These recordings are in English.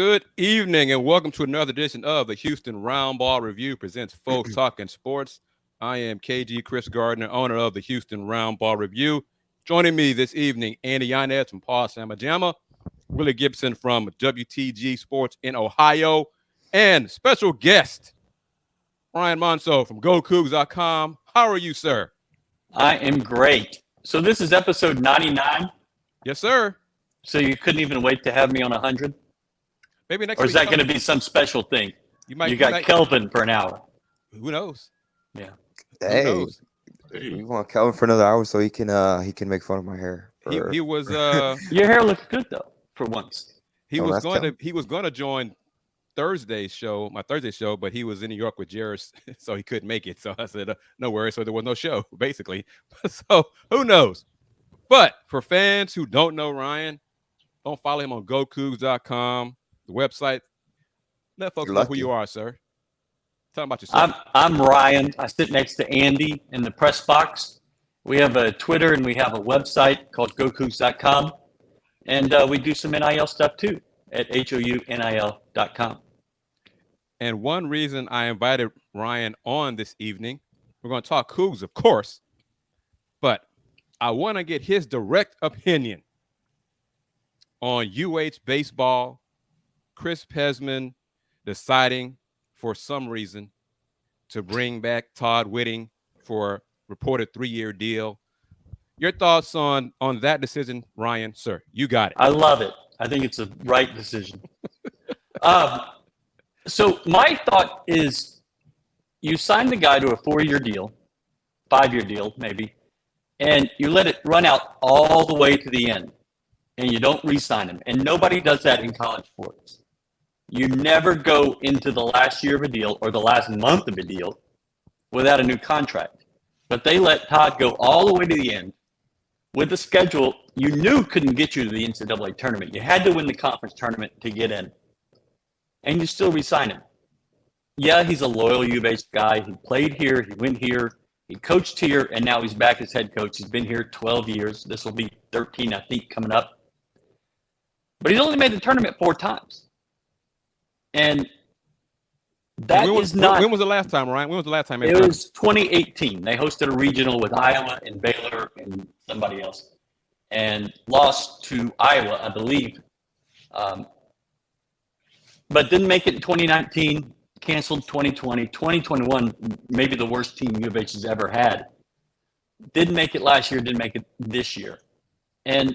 Good evening and welcome to another edition of the Houston Roundball Review presents Folks Talkin Sports. I am KG Kris Gardner, owner of the Houston Roundball Review. Joining me this evening, Yanez from Pawd Slama Jama, Willy Gibson from WTG Sports in Ohio, and special guest, Ryan Monceaux from GoCoogs.com. How are you, sir? I am great. So this is episode 99? Yes, sir. So you couldn't even wait to have me on 100? Maybe next week. Or is that going to be some special thing? You got Kelvin for an hour. Who knows? Yeah. Hey, who knows? We want Kelvin for another hour so he can make fun of my hair. He was your hair looks good though for once. He was going to join Thursday's show, my Thursday show, but he was in New York with Jarace, so he couldn't make it. So I said, no worries. So there was no show, basically. So who knows? But for fans who don't know Ryan, don't follow him on GoCoogs.com, the website. Let folks know who you are, sir. Tell them about yourself. I'm Ryan. I sit next to Andy in the press box. We have a Twitter and we have a website called GoCoogs.com. And we do some NIL stuff too at HOUNIL.com. And one reason I invited Ryan on this evening, we're going to talk Coogs, of course, but I want to get his direct opinion on UH baseball, Chris Pesman deciding for some reason to bring back Todd Whiting for a reported 3-year deal. Your thoughts on that decision, Ryan? Sir, you got it. I love it. I think it's a right decision. So my thought is you sign the guy to a 4-year deal, 5-year deal maybe, and you let it run out all the way to the end, and you don't re-sign him. And nobody does that in college sports. You never go into the last year of a deal or the last month of a deal without a new contract. But they let Todd go all the way to the end with a schedule you knew couldn't get you to the NCAA tournament. You had to win the conference tournament to get in. And you still re-sign him. Yeah, he's a loyal U of H guy. He played here. He went here. He coached here. And now he's back as head coach. He's been here 12 years. This will be 13, I think, coming up. But he's only made the tournament 4 times. And that is not... When was the last time, Ryan? When was the last time? It was 2018. They hosted a regional with Iowa and Baylor and somebody else. And lost to Iowa, I believe. But didn't make it in 2019. Canceled 2020. 2021, maybe the worst team U of H has ever had. Didn't make it last year. Didn't make it this year. And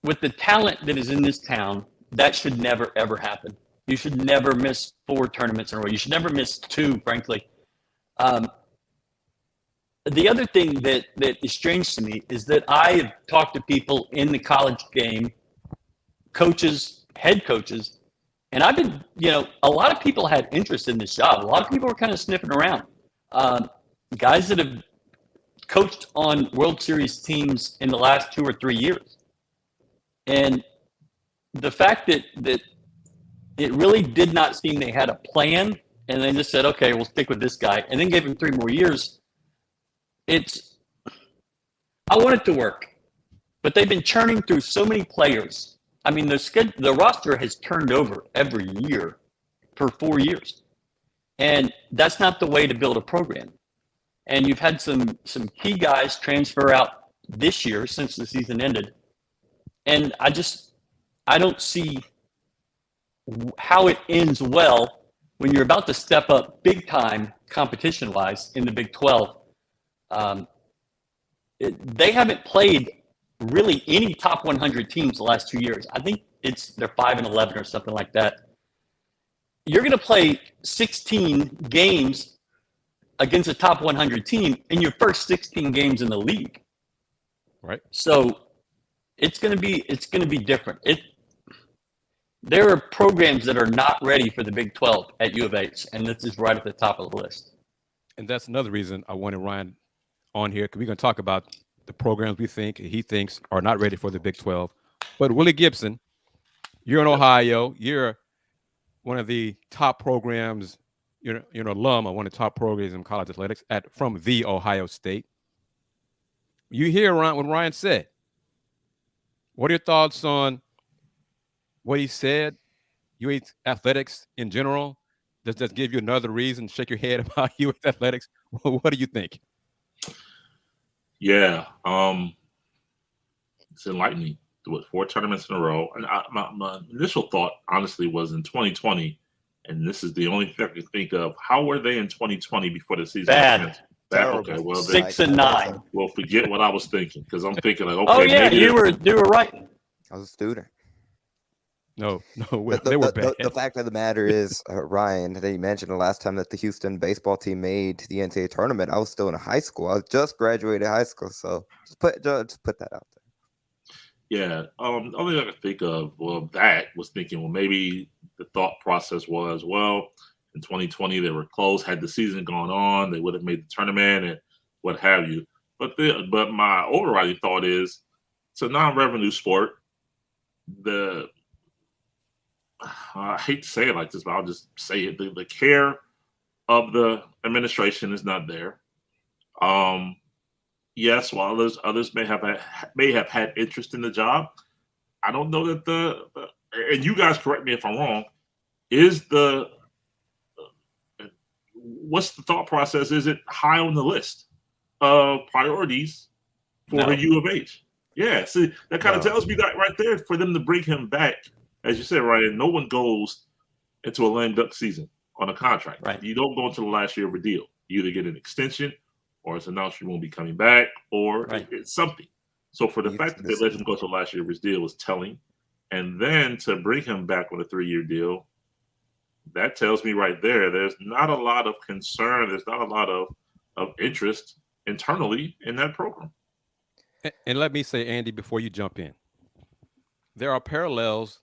with the talent that is in this town, that should never, ever happen. You should never miss 4 tournaments in a row. You should never miss 2, frankly. The other thing that is strange to me is that I have talked to people in the college game, coaches, head coaches, and I've been, a lot of people had interest in this job. A lot of people were kind of sniffing around. Guys that have coached on World Series teams in the last 2 or 3 years. And the fact that it really did not seem they had a plan and they just said, okay, we'll stick with this guy, and then gave him 3 more years. I want it to work, but they've been churning through so many players. I mean, the roster has turned over every year for 4 years, and that's not the way to build a program. And you've had some key guys transfer out this year since the season ended, and I don't see how it ends well when you're about to step up big time competition-wise in the Big 12. They haven't played really any top 100 teams the last 2 years. I think they're 5-11 or something like that. You're going to play 16 games against a top 100 team in your first 16 games in the league. Right. So it's going to be different. There are programs that are not ready for the Big 12 at U of H, and this is right at the top of the list. And that's another reason I wanted Ryan on here, because we're going to talk about the programs he thinks are not ready for the Big 12. But Willy Gibson, you're in Ohio. You're one of the top programs. You're an alum of one of the top programs in college athletics from the Ohio State. You hear what Ryan said. What are your thoughts on what he said? UH athletics in general? Does that give you another reason to shake your head about UH athletics? What do you think? Yeah, it's enlightening. With 4 tournaments in a row, and my initial thought, honestly, was in 2020, and this is the only thing I can think of. How were they in 2020 before the season? Bad. Okay, well, 6 and 9. Well, forget what I was thinking, because I'm thinking like, okay, Oh yeah, maybe you were right. I was a student. No, they were bad. The fact of the matter is, Ryan, that you mentioned the last time that the Houston baseball team made the NCAA tournament, I was still in high school. I just graduated high school, so just put that out there. Yeah, only I could think of, was thinking, well, maybe the thought process was, well, in 2020 they were close. Had the season gone on, they would have made the tournament and what have you. But my overriding thought is, it's a non-revenue sport. I hate to say it like this, but I'll just say it. The care of the administration is not there. Yes, while others may have had interest in the job, I don't know that and you guys correct me if I'm wrong, what's the thought process? Is it high on the list of priorities for U of H? Yeah, see, that kind of tells me that right there, for them to bring him back, as you said, Ryan, no one goes into a lame duck season on a contract. Right. You don't go into the last year of a deal. You either get an extension, or it's announced you won't be coming back, or it's something. So for the fact that they let him go to the last year of his deal is telling. And then to bring him back on a 3-year deal, that tells me right there, there's not a lot of concern. There's not a lot of interest internally in that program. And let me say, Andy, before you jump in, there are parallels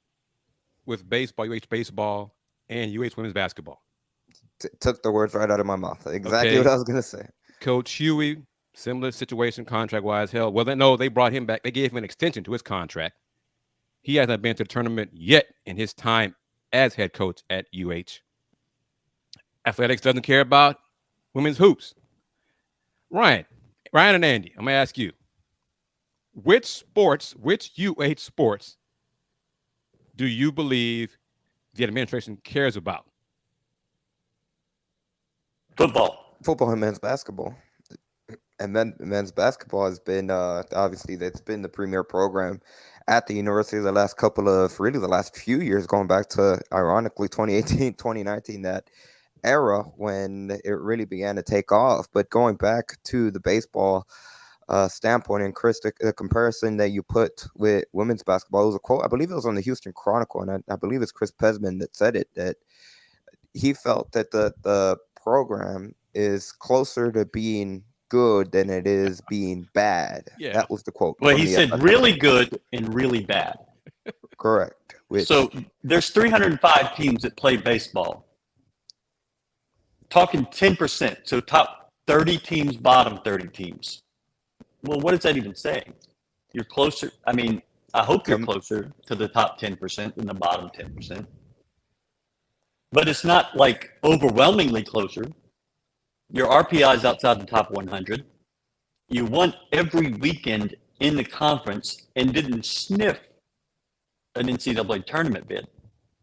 with baseball, UH baseball, and UH women's basketball. Took the words right out of my mouth. Exactly what I was going to say. Coach Huey, similar situation contract-wise. Hell, well, they brought him back. They gave him an extension to his contract. He hasn't been to the tournament yet in his time as head coach at UH. Athletics doesn't care about women's hoops. Ryan and Andy, I'm going to ask you, which UH sports do you believe the administration cares about? Football and men's basketball. And men's basketball has been, obviously, that's been the premier program at the university the last few years, going back to, ironically, 2018, 2019, that era when it really began to take off. But going back to the baseball standpoint, and Khris, the comparison that you put with women's basketball, it was a quote, I believe it was on the Houston Chronicle, and I believe it's Chris Pesman that said it, that he felt that the program is closer to being good than it is being bad. Yeah. That was the quote. Well, he said really good and really bad. Correct. So there's 305 teams that play baseball. Talking 10%, so top 30 teams, bottom 30 teams. Well, what is that even saying? You're closer. I mean, I hope you're closer to the top 10% than the bottom 10%. But it's not like overwhelmingly closer. Your RPI is outside the top 100. You won every weekend in the conference and didn't sniff an NCAA tournament bid.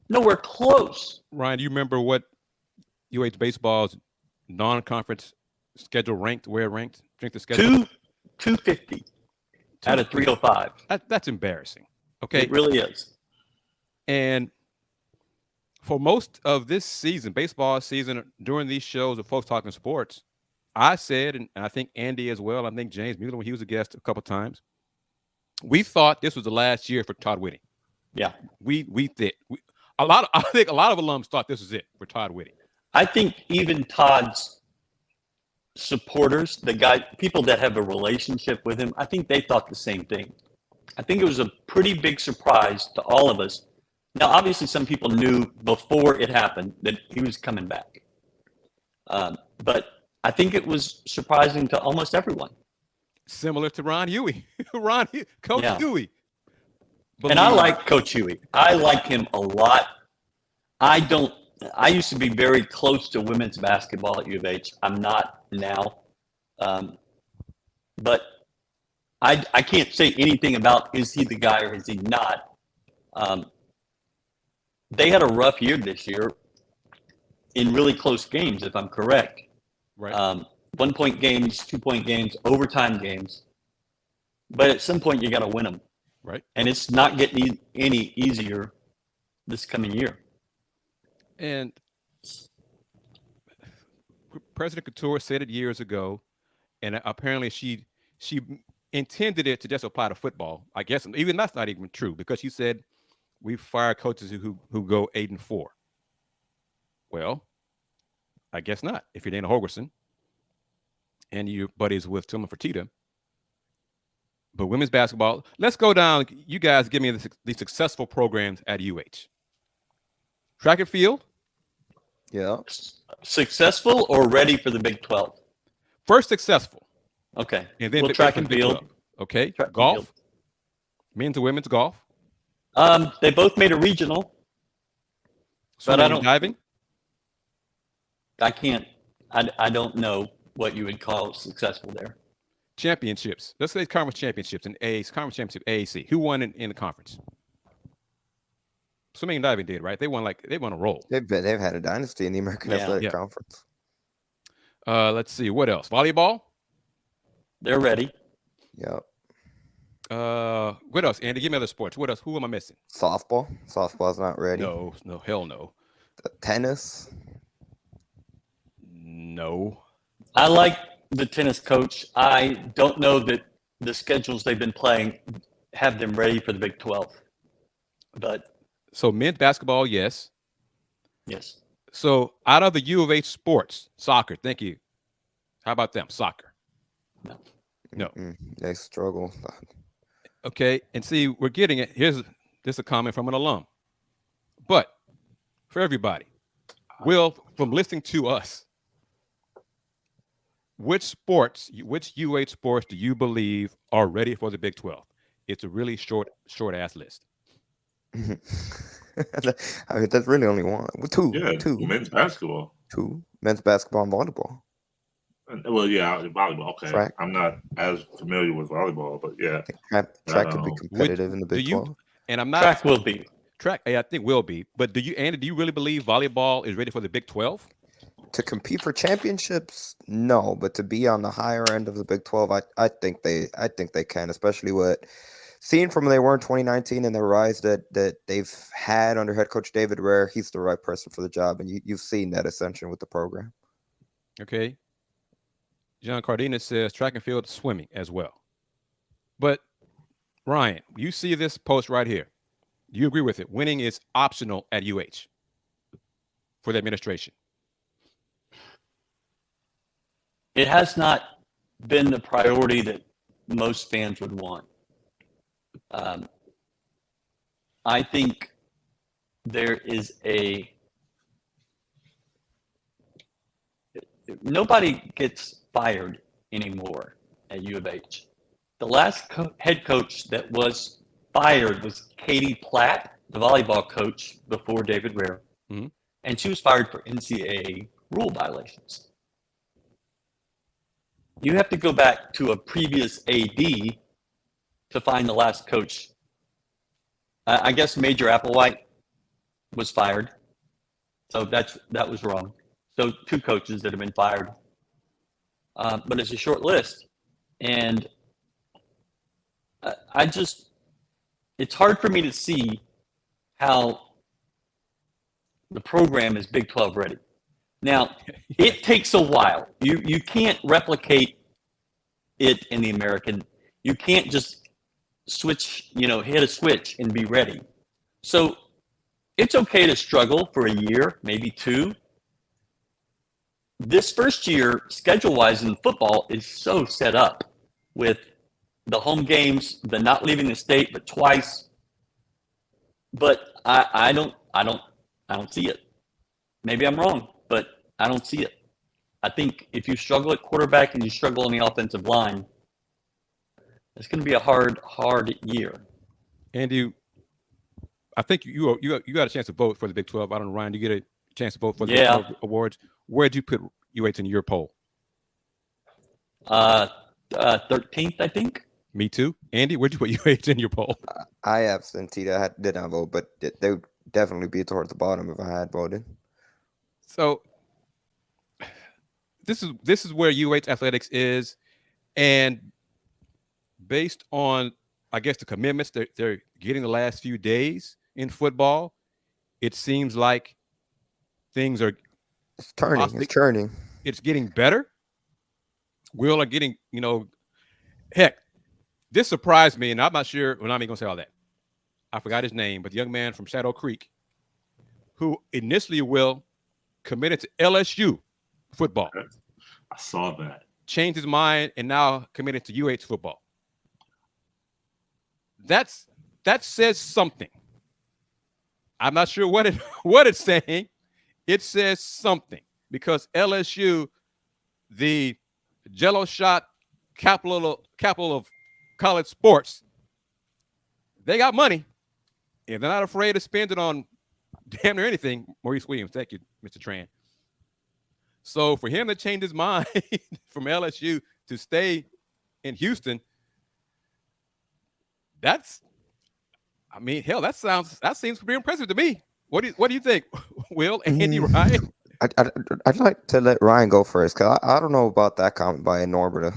Nowhere close. Ryan, do you remember what UH baseball's non-conference schedule ranked? Where it ranked? Strength of schedule? 250 out of 305. That's embarrassing. Okay, It really is. And for most of this season, baseball season, during these shows of Folks Talking Sports, I said, and I think Andy as well, I think James Mueller, when he was a guest a couple times, we thought this was the last year for Todd Whiting. Yeah. I think a lot of alums thought this was it for Todd Whiting. I think even Todd's supporters, people that have a relationship with him, I think they thought the same thing. I think it was a pretty big surprise to all of us. Now, obviously, some people knew before it happened that he was coming back. But I think it was surprising to almost everyone. Similar to Ron Huey. Coach Huey. And I like Coach Huey. I like him a lot. I used to be very close to women's basketball at U of H. I'm not now. But I can't say anything about is he the guy or is he not. they had a rough year this year in really close games, if I'm correct. Right. 1-point games, 2-point games, overtime games. But at some point, you got to win them. Right. And it's not getting any easier this coming year. And President Couture said it years ago, and apparently she intended it to just apply to football. I guess even that's not even true, because she said we fire coaches who go 8-4. Well, I guess not. If you're Dana Holgorsen and your buddies with Tillman Fertitta. But women's basketball, let's go down. You guys give me the successful programs at UH. Track and field. Yeah. Successful or ready for the Big 12? First successful. Okay. And then track and field. Okay. Track golf. and field. Men's and women's golf. They both made a regional. Swimming and diving. I don't know what you would call successful there. Championships. Let's say conference championships and conference championship AAC. Who won in the conference? Swimming and diving did, right? They won a roll. They've had a dynasty in the American Athletic Conference. Let's see. What else? Volleyball? They're ready. Yep. What else? Andy, give me other sports. What else? Who am I missing? Softball. Softball's not ready. No, hell no. Tennis. No. I like the tennis coach. I don't know that the schedules they've been playing have them ready for the Big 12. But so men's basketball, yes. Yes. So out of the U of H sports, soccer. Thank you. How about them? Soccer. No. They struggle. Okay, and see, we're getting it. This is a comment from an alum. But for everybody, Will, from listening to us, which UH sports do you believe are ready for the Big 12? It's a really short ass list. I mean, that's really only one. Two. Men's basketball. Two. Men's basketball and volleyball. Well, yeah, volleyball. Okay. Track. I'm not as familiar with volleyball, but yeah. Track could be competitive in the Big 12. And I'm not. Track will be. I think will be. But Andy, do you really believe volleyball is ready for the Big 12? To compete for championships, no, but to be on the higher end of the Big 12, I think they can, especially what seeing from they were in 2019 and the rise that they've had under head coach David Ware. He's the right person for the job, and you've seen that ascension with the program. Okay. John Cardenas says track and field, swimming as well. But Ryan, you see this post right here. Do you agree with it? Winning is optional at UH for the administration. It has not been the priority that most fans would want. I think there is nobody gets fired anymore at U of H. The last head coach that was fired was Katie Platt, the volleyball coach before David Ware. Mm-hmm. And she was fired for NCAA rule violations. You have to go back to a previous AD to find the last coach. I guess Major Applewhite was fired. So that was wrong. So 2 coaches that have been fired. But it's a short list. And it's hard for me to see how the program is Big 12 ready. Now, it takes a while. You can't replicate it in the American. You can't just switch, hit a switch and be ready. So it's okay to struggle for a year, maybe 2. This first year, schedule-wise in football, is so set up with the home games, the not leaving the state but twice. But I don't see it. Maybe I'm wrong, but I don't see it. I think if you struggle at quarterback and you struggle on the offensive line, it's going to be a hard year. Andy, I think you got a chance to vote for the Big 12. I don't know, Ryan, you get a chance to vote for the Big 12 awards. Where'd you put UH in your poll? 13th, I think. Me too. Andy, where'd you put UH in your poll? I absentee. I did not vote, but definitely be towards the bottom if I had voted. So this is where UH athletics is, and based on, I guess, the commitments they're getting the last few days in football, it seems like things are turning. It's turning. It's getting better. Will are getting, heck, this surprised me, and I'm not sure. Well, I'm not even gonna say all that. I forgot his name, but the young man from Shadow Creek, who initially committed to LSU football. I saw that. Changed his mind and now committed to UH football. That says something. I'm not sure what it's saying. It says something because LSU, the Jello shot capital of college sports, they got money, and they're not afraid to spend it on damn near anything. Maurice Williams, thank you, Mr. Tran. So for him to change his mind from LSU to stay in Houston, that seems pretty impressive to me. What do you think, Will and Andy Ryan? I'd like to let Ryan go first because I don't know about that comment by Norbert.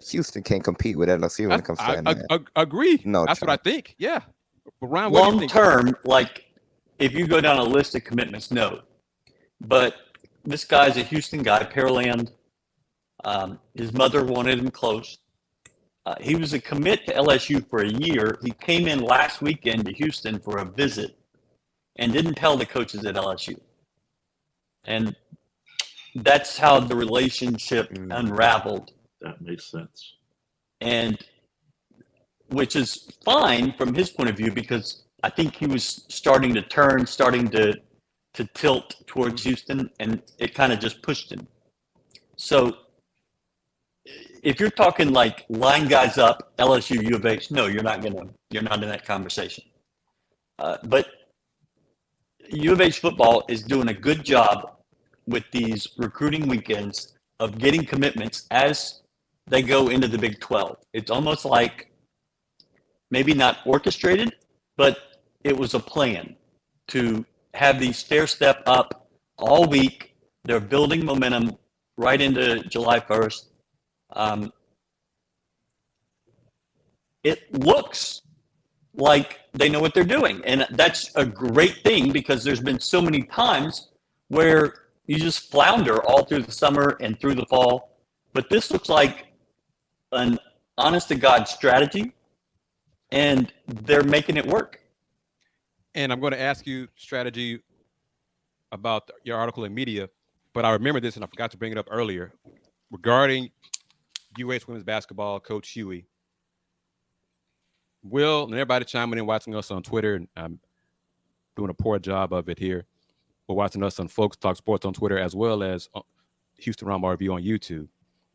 Houston can't compete with LSU when it comes to that. Agree. No, that's what I think. Yeah. But Ryan, long term, like if you go down a list of commitments, no. But this guy's a Houston guy, Pearland. His mother wanted him close. He was a commit to LSU for a year. He came in last weekend to Houston for a visit and didn't tell the coaches at LSU. And that's how the relationship unraveled. That makes sense. And which is fine from his point of view because I think he was starting to tilt towards Houston, and it kind of just pushed him. So if you're talking like line guys up, LSU, U of H, no, you're not in that conversation. But U of H football is doing a good job with these recruiting weekends of getting commitments as they go into the Big 12. It's almost like maybe not orchestrated, but it was a plan to have these stair step up all week. They're building momentum right into July 1st. It looks like they know what they're doing. And that's a great thing because there's been so many times where you just flounder all through the summer and through the fall. But this looks like an honest to God strategy, and they're making it work. And I'm going to ask you strategy about your article in media, but I remember this and I forgot to bring it up earlier regarding UH women's basketball coach Huey. Will and everybody chiming in, watching us on Twitter, and I'm doing a poor job of it here. We're watching us on Folks Talk Sports on Twitter as well as Houston Roundball Review on YouTube.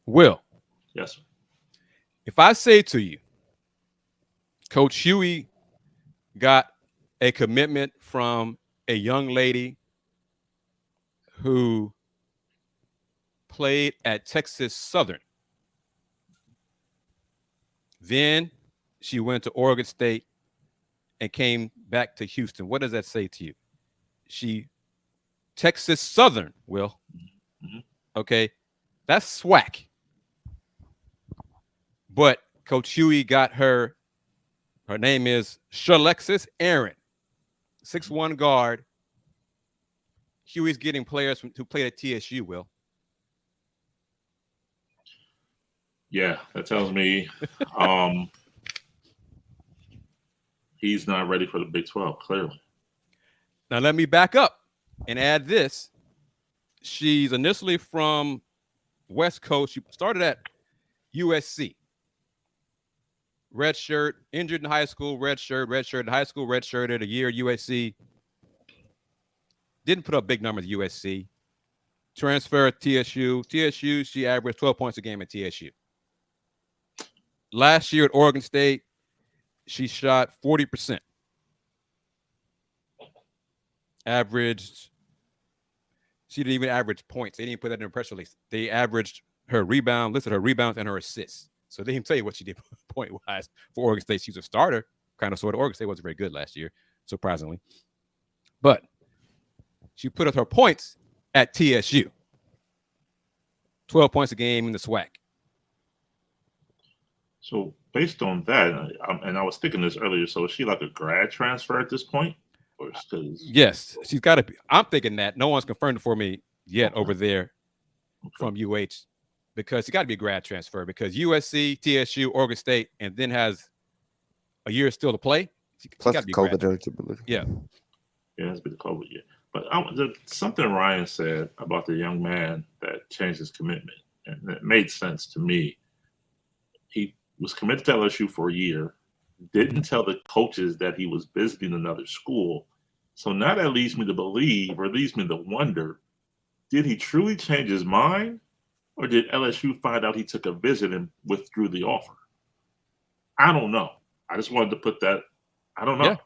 Will. Yes, sir. If I say to you, Coach Huey got a commitment from a young lady who played at Texas Southern. Then she went to Oregon State and came back to Houston. What does that say to you? Texas Southern, Will. Mm-hmm. Okay. That's SWAC. But Coach Huey got her name is Shalexis Aaron, 6'1" guard. Huey's getting players who played at TSU, Will. Yeah, that tells me he's not ready for the Big 12, clearly. Now, let me back up and add this. She's initially from West Coast. She started at USC. Red shirt, injured in high school, red shirt in high school, red shirted a year at USC. Didn't put up big numbers at USC. Transfer at TSU. TSU, she averaged 12 points a game at TSU. Last year at Oregon State, she shot 40%. Averaged, she didn't even average points. They didn't put that in the press release. They averaged her rebound, listed her rebounds and her assists. So they didn't tell you what she did point-wise for Oregon State. She was a starter, kind of sort of. Oregon State wasn't very good last year. surprisingly. But she put up her points at TSU. 12 points a game in the SWAC. So based on that, and I was thinking this earlier, so is she like a grad transfer at this point? Or yes, she's got to be. I'm thinking that. No one's confirmed it for me yet over there from UH, because she got to be a grad transfer, because USC, TSU, Oregon State, and then has a year still to play. She Plus got to be COVID eligibility. Yeah. Yeah, it's been COVID year. But something Ryan said about the young man that changed his commitment, and it made sense to me. He was committed to LSU for a year, didn't tell the coaches that he was visiting another school. So now that leads me to believe, or leads me to wonder, did he truly change his mind, or did LSU find out he took a visit and withdrew the offer? I don't know. I just wanted to put that. I don't know. Yeah.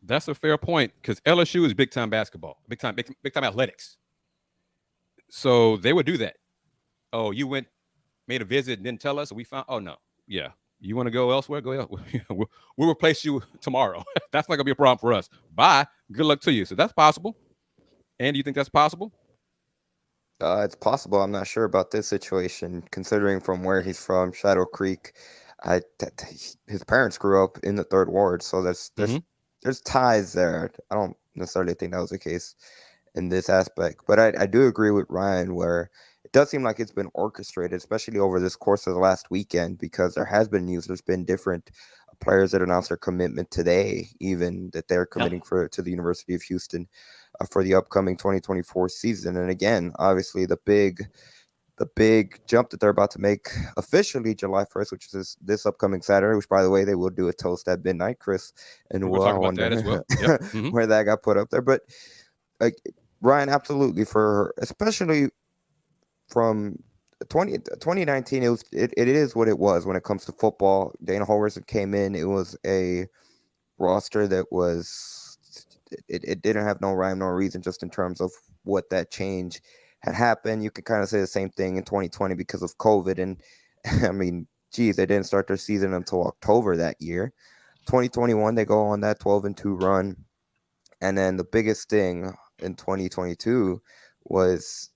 That's a fair point, because LSU is big time basketball, big time athletics. So they would do that. Oh, you went, made a visit, and didn't tell us, and we found. Oh no, yeah. You want to go elsewhere? Go elsewhere. We'll replace you tomorrow. That's not gonna be a problem for us. Bye. Good luck to you. So that's possible. And do you think that's possible? It's possible. I'm not sure about this situation, considering from where he's from, Shadow Creek. His parents grew up in the 3rd Ward, so there's ties there. I don't necessarily think that was the case in this aspect, but I do agree with Ryan where it does seem like it's been orchestrated, especially over this course of the last weekend, because there has been news. There's been different players that announced their commitment today, even that they're committing to the University of Houston for the upcoming 2024 season. And again, obviously the big jump that they're about to make officially July 1st, which is this upcoming Saturday, which, by the way, they will do a toast at midnight, Chris. And we'll talk about that as well. Yep. Where that got put up there. But Ryan, absolutely, especially from 2019, it is what it was when it comes to football. Dana Holgorsen came in. It was a roster that it didn't have no rhyme, no reason, just in terms of what that change had happened. You can kind of say the same thing in 2020 because of COVID. And I mean, geez, they didn't start their season until October that year. 2021, they go on that 12-2 run. And then the biggest thing in 2022 was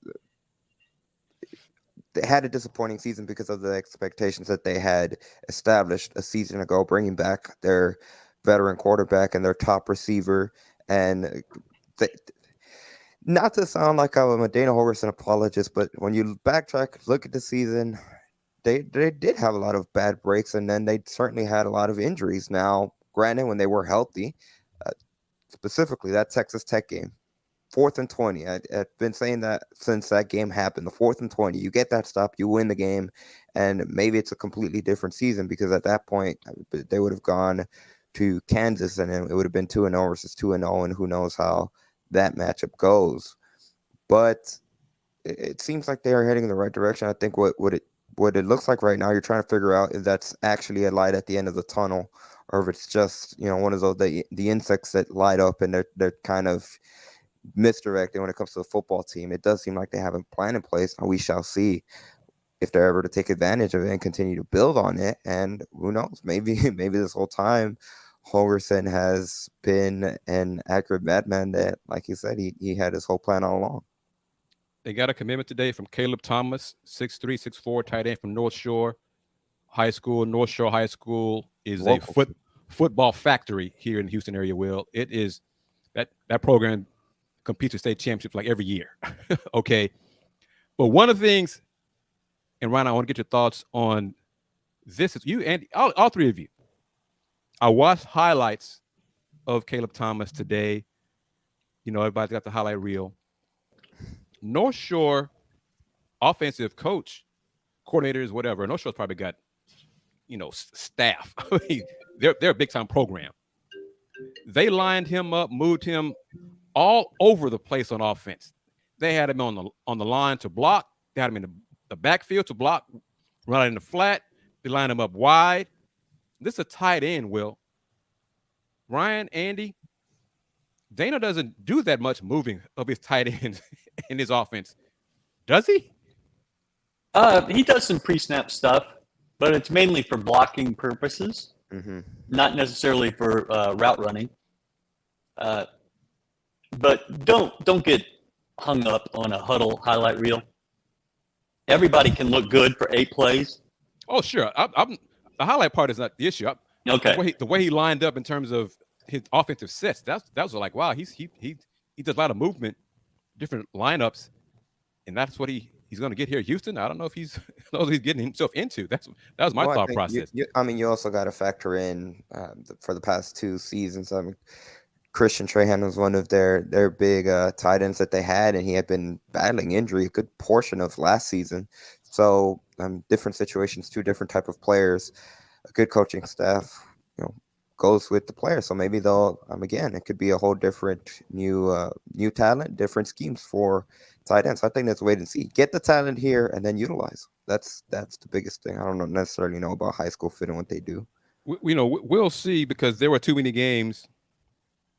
they had a disappointing season because of the expectations that they had established a season ago, bringing back their veteran quarterback and their top receiver. And not to sound like I'm a Dana Holgorsen apologist, but when you backtrack, look at the season, they did have a lot of bad breaks, and then they certainly had a lot of injuries. Now, granted, when they were healthy, specifically that Texas Tech game, 4th and 20. I've been saying that since that game happened. The 4th and 20, you get that stop, you win the game, and maybe it's a completely different season, because at that point they would have gone to Kansas and it would have been 2-0 versus 2-0, and who knows how that matchup goes. But it seems like they are heading in the right direction. I think what it looks like right now, you're trying to figure out if that's actually a light at the end of the tunnel, or if it's just, one of those the insects that light up and they're kind of misdirected when it comes to the football team. It does seem like they have a plan in place, and we shall see if they're ever to take advantage of it and continue to build on it. And who knows, maybe this whole time Holgorsen has been an accurate madman that, like you said, he had his whole plan all along. They got a commitment today from Caleb Thomas, 6'3", 6'4", tight end from North Shore High School. North Shore High School is local. A football factory here in the Houston area. Will it is that program competes for state championships like every year. Okay, but one of the things, and Ryan, I want to get your thoughts on this. Is you and all three of you. I watched highlights of Caleb Thomas today. Everybody's got the highlight reel. North Shore offensive coordinators, whatever. North Shore's probably got, staff. They're a big time program. They lined him up, moved him all over the place on offense. They had him on the line to block. They had him in the backfield to block, run in the flat. They lined him up wide. This is a tight end, Will. Ryan, Andy, Dana doesn't do that much moving of his tight ends in his offense. Does he? He does some pre-snap stuff, but it's mainly for blocking purposes. not necessarily for route running. But don't get hung up on a huddle highlight reel. Everybody can look good for 8 plays. Oh, sure. The highlight part is not the issue. Okay. The way he lined up in terms of his offensive sets, that was like, wow, he does a lot of movement, different lineups, and that's what he's going to get here at Houston. I don't know if he's getting himself into. That was my thought process. You also got to factor in for the past 2 seasons. I mean, Christian Trahan was one of their big tight ends that they had, and he had been battling injury a good portion of last season. So different situations, 2 different type of players. A good coaching staff, goes with the player. So maybe they'll again, it could be a whole different new talent, different schemes for tight ends. So I think that's wait and see. Get the talent here and then utilize. That's the biggest thing. I don't necessarily know about high school fit and what they do. We'll see, because there were too many games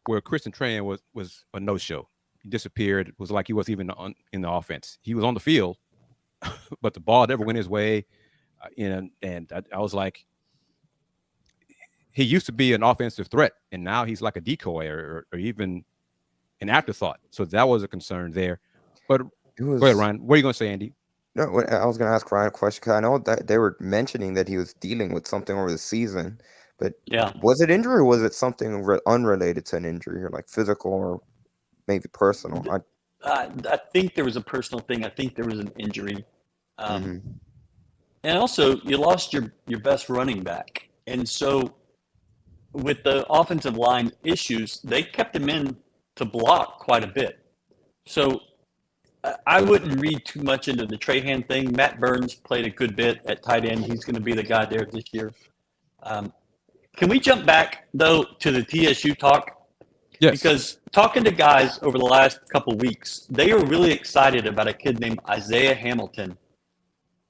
where Christian Trahan was a no-show. He disappeared. It was like he wasn't even in the offense. He was on the field, but the ball never went his way. And I was like, he used to be an offensive threat, and now he's like a decoy or even an afterthought. So that was a concern there. But go ahead, Ryan. What are you going to say, Andy? No, I was going to ask Ryan a question, because I know that they were mentioning that he was dealing with something over the season. But was it injury, or was it something unrelated to an injury, or like physical or maybe personal? I think there was a personal thing. I think there was an injury. And also, you lost your best running back. And so with the offensive line issues, they kept him in to block quite a bit. So I wouldn't read too much into the Trahan thing. Matt Burns played a good bit at tight end. He's going to be the guy there this year. Can we jump back, though, to the TSU talk? Yes. Because talking to guys over the last couple of weeks, they are really excited about a kid named Isaiah Hamilton,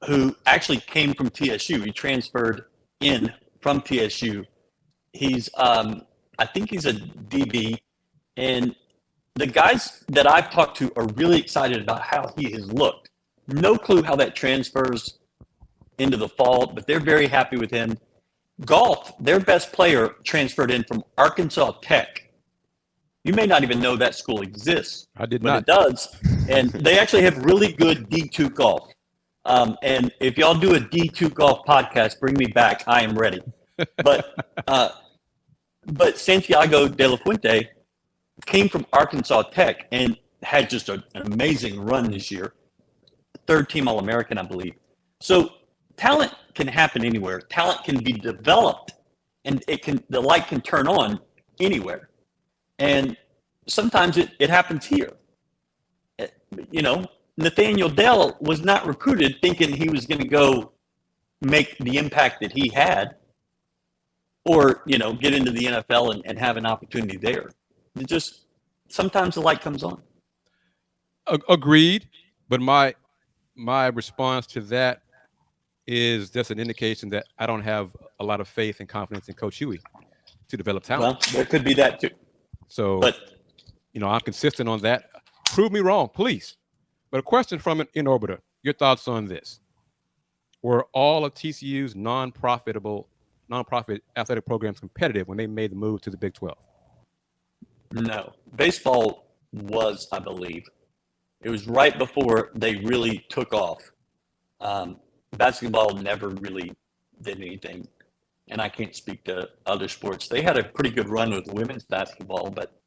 who actually came from TSU. He transferred in from TSU. He's, I think he's a DB, and the guys that I've talked to are really excited about how he has looked. No clue how that transfers into the fall, but they're very happy with him. Golf, their best player transferred in from Arkansas Tech. You may not even know that school exists. I did not. But it does. And they actually have really good D2 golf. And if y'all do a D2 golf podcast, bring me back. I am ready. But Santiago De La Fuente came from Arkansas Tech and had just an amazing run this year. 3rd team All-American, I believe. So talent can happen anywhere. Talent can be developed, and the light can turn on anywhere. And sometimes it happens here. Nathaniel Dell was not recruited thinking he was going to go make the impact that he had, or, get into the NFL and have an opportunity there. It just, sometimes the light comes on. Agreed. But my response to that is just an indication that I don't have a lot of faith and confidence in Coach Huey to develop talent. Well, there could be that too. So, I'm consistent on that. Prove me wrong, please. But a question from an in-orbiter. Your thoughts on this? Were all of TCU's nonprofit athletic programs competitive when they made the move to the Big 12? No. Baseball was, I believe. It was right before they really took off. Basketball never really did anything, and I can't speak to other sports. They had a pretty good run with women's basketball, but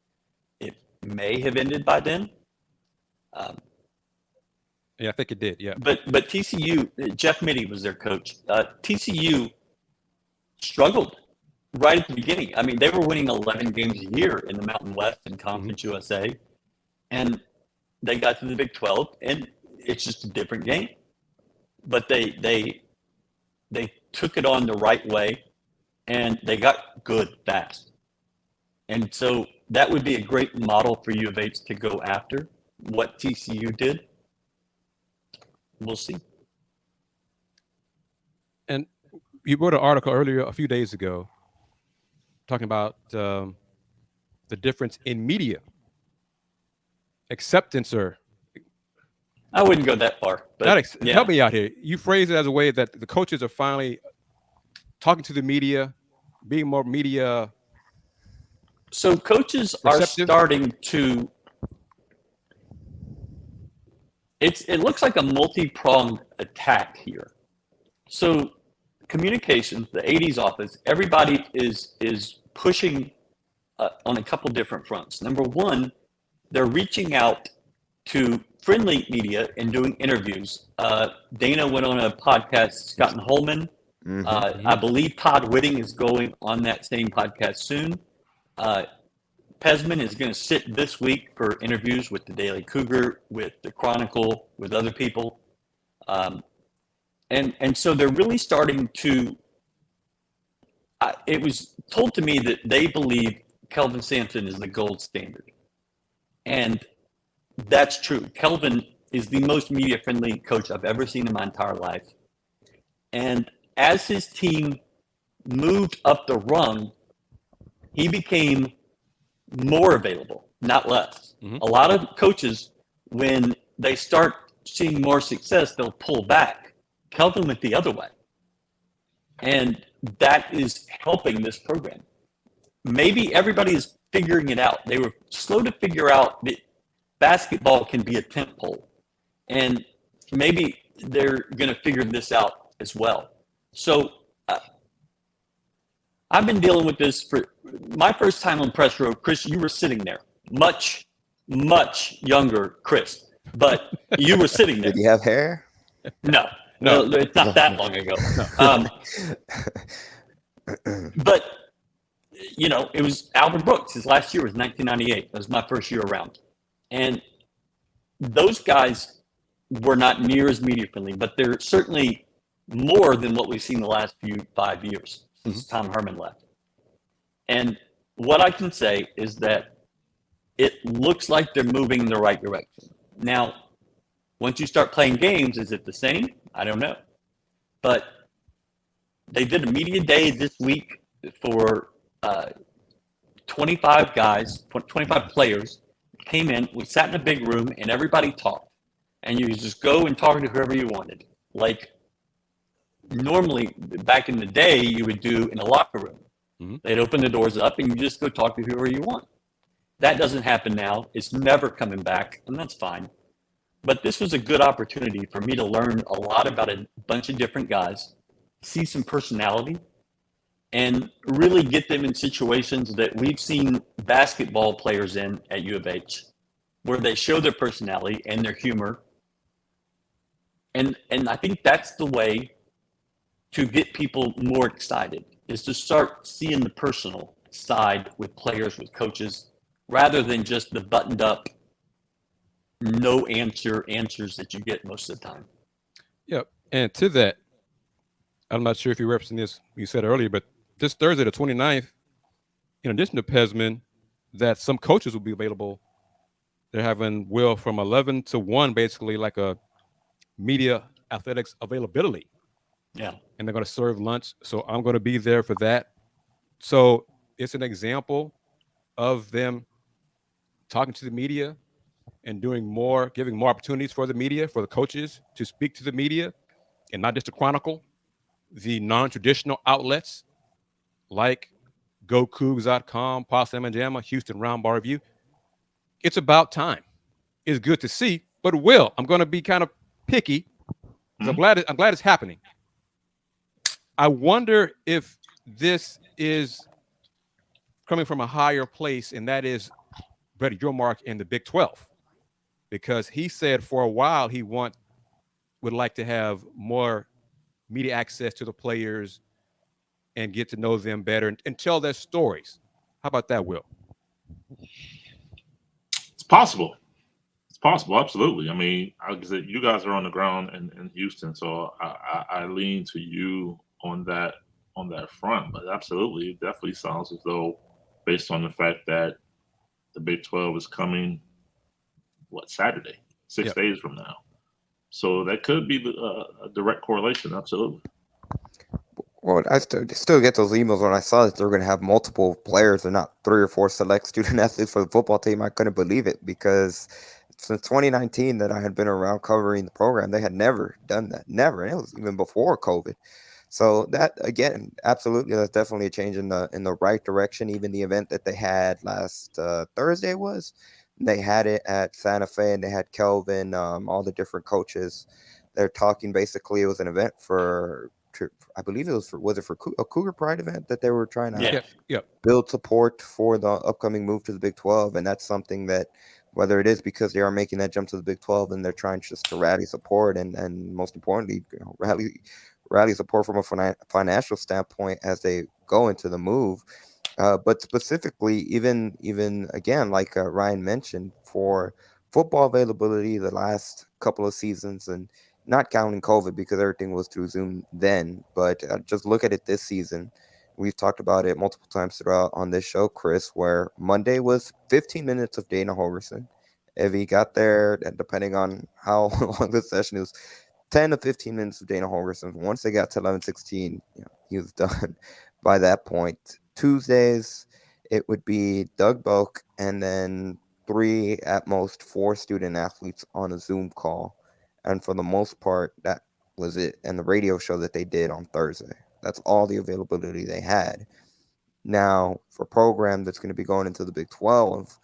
it may have ended by then. Yeah, I think it did, yeah. But TCU, Jeff Mitty was their coach. TCU struggled right at the beginning. I mean, they were winning 11 games a year in the Mountain West and Conference USA, and they got to the Big 12, and it's just a different game. But they took it on the right way, and they got good fast. And so that would be a great model for U of H to go after. What TCU did, we'll see. And you wrote an article earlier, a few days ago, talking about the difference in media acceptance, or I wouldn't go that far. But help me out here. You phrase it as a way that the coaches are finally talking to the media, being more media. So coaches are starting to. It looks like a multi-pronged attack here. So communications, the 80s office, everybody is pushing on a couple different fronts. Number one, they're reaching out to friendly media and doing interviews. Dana went on a podcast, Scott and Holman. I believe Todd Whiting is going on that same podcast soon. Pesman is going to sit this week for interviews with the Daily Cougar, with the Chronicle, with other people. And so they're really starting to it was told to me that they believe Kelvin Sampson is the gold standard. And that's true. Kelvin is the most media-friendly coach I've ever seen in my entire life. And as his team moved up the rung, he became more available, not less. A lot of coaches, when they start seeing more success, they'll pull back. Kelvin went the other way. And that is helping this program. Maybe everybody is figuring it out. They were slow to figure out that basketball can be a tent pole. And maybe they're going to figure this out as well. So I've been dealing with this for my first time on press row. Khris, you were sitting there, much, much younger Khris, but you were sitting there. Did you have hair? No, it's not that long ago. But, you know, it was Albert Brooks. His last year was 1998. That was my first year around. And those guys were not near as media friendly, but they're certainly more than what we've seen the last 5 years since Tom Herman left. And what I can say is that it looks like they're moving in the right direction. Now, once you start playing games, is it the same? I don't know. But they did a media day this week for 25 guys, 25 players came in. We sat in a big room and everybody talked. And you just go and talk to whoever you wanted. Like normally back in the day, you would do in a locker room. They'd open the doors up and you just go talk to whoever you want. That doesn't happen now. It's never coming back, and that's fine. But this was a good opportunity for me to learn a lot about a bunch of different guys, see some personality, and really get them in situations that we've seen basketball players in at U of H, where they show their personality and their humor. And I think that's the way to get people more excited, is to start seeing the personal side with players, with coaches, rather than just the buttoned up, no answers that you get most of the time. Yep. And to that, I'm not sure if you're referencing this, you said earlier, but this Thursday, the 29th, in addition to Pesman, that some coaches will be available. They're having Will from 11 to 1, basically like a media athletics availability. Yeah. And they're going to serve lunch. So I'm going to be there for that. So it's an example of them talking to the media and giving more opportunities for the media, for the coaches to speak to the media, and not just to chronicle the non-traditional outlets like GoCougs.com, Pawd Slama Jama, Houston Roundball Review. It's about time. It's good to see. But Will, I'm going to be kind of picky. I'm glad it's happening. I wonder if this is coming from a higher place, and that is Brett Yormark in the Big 12, because he said for a while he would like to have more media access to the players and get to know them better and tell their stories. How about that, Will? It's possible. It's possible, absolutely. I mean, like I said, you guys are on the ground in Houston, so I lean to you on that front. But absolutely, it definitely sounds as though, based on the fact that the Big 12 is coming, Saturday, 6 days from now. So that could be a direct correlation, absolutely. Well, I still get those emails when I saw that they're going to have multiple players and not 3 or 4 select student athletes for the football team. I couldn't believe it, because since 2019 that I had been around covering the program, they had never done that. Never. And it was even before COVID. So that again, absolutely, that's definitely a change in the right direction. Even the event that they had last Thursday they had it at Santa Fe, and they had Kelvin, all the different coaches. They're talking basically. It was an event I believe it was for a Cougar Pride event that they were trying to build support for the upcoming move to the Big 12, and that's something that, whether it is because they are making that jump to the Big 12 and they're trying just to rally support and most importantly, rally support from a financial standpoint as they go into the move. But specifically, even again, like Ryan mentioned, for football availability the last couple of seasons, and not counting COVID because everything was through Zoom then, but just look at it this season. We've talked about it multiple times throughout on this show, Khris, where Monday was 15 minutes of Dana Holgorsen. If he got there, and depending on how long the session is, 10 to 15 minutes of Dana Holgorsen. Once they got to 11:16, he was done by that point. Tuesdays, it would be Doug Belk and then 3, at most 4 student athletes on a Zoom call. And for the most part, that was it. And the radio show that they did on Thursday. That's all the availability they had. Now, for a program that's going to be going into the Big 12,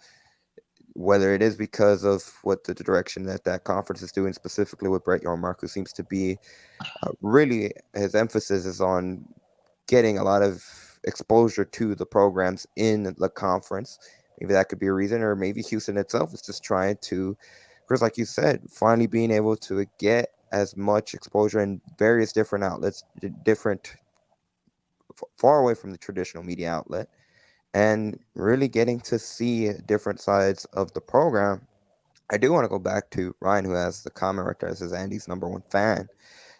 whether it is because of what the direction that conference is doing, specifically with Brett Yormark, who seems to be really, his emphasis is on getting a lot of exposure to the programs in the conference. Maybe that could be a reason, or maybe Houston itself is just trying to, because like you said, finally being able to get as much exposure in various different outlets, far away from the traditional media outlet, and really getting to see different sides of the program. I do want to go back to Ryan, who has the comment right there that says Andy's number one fan.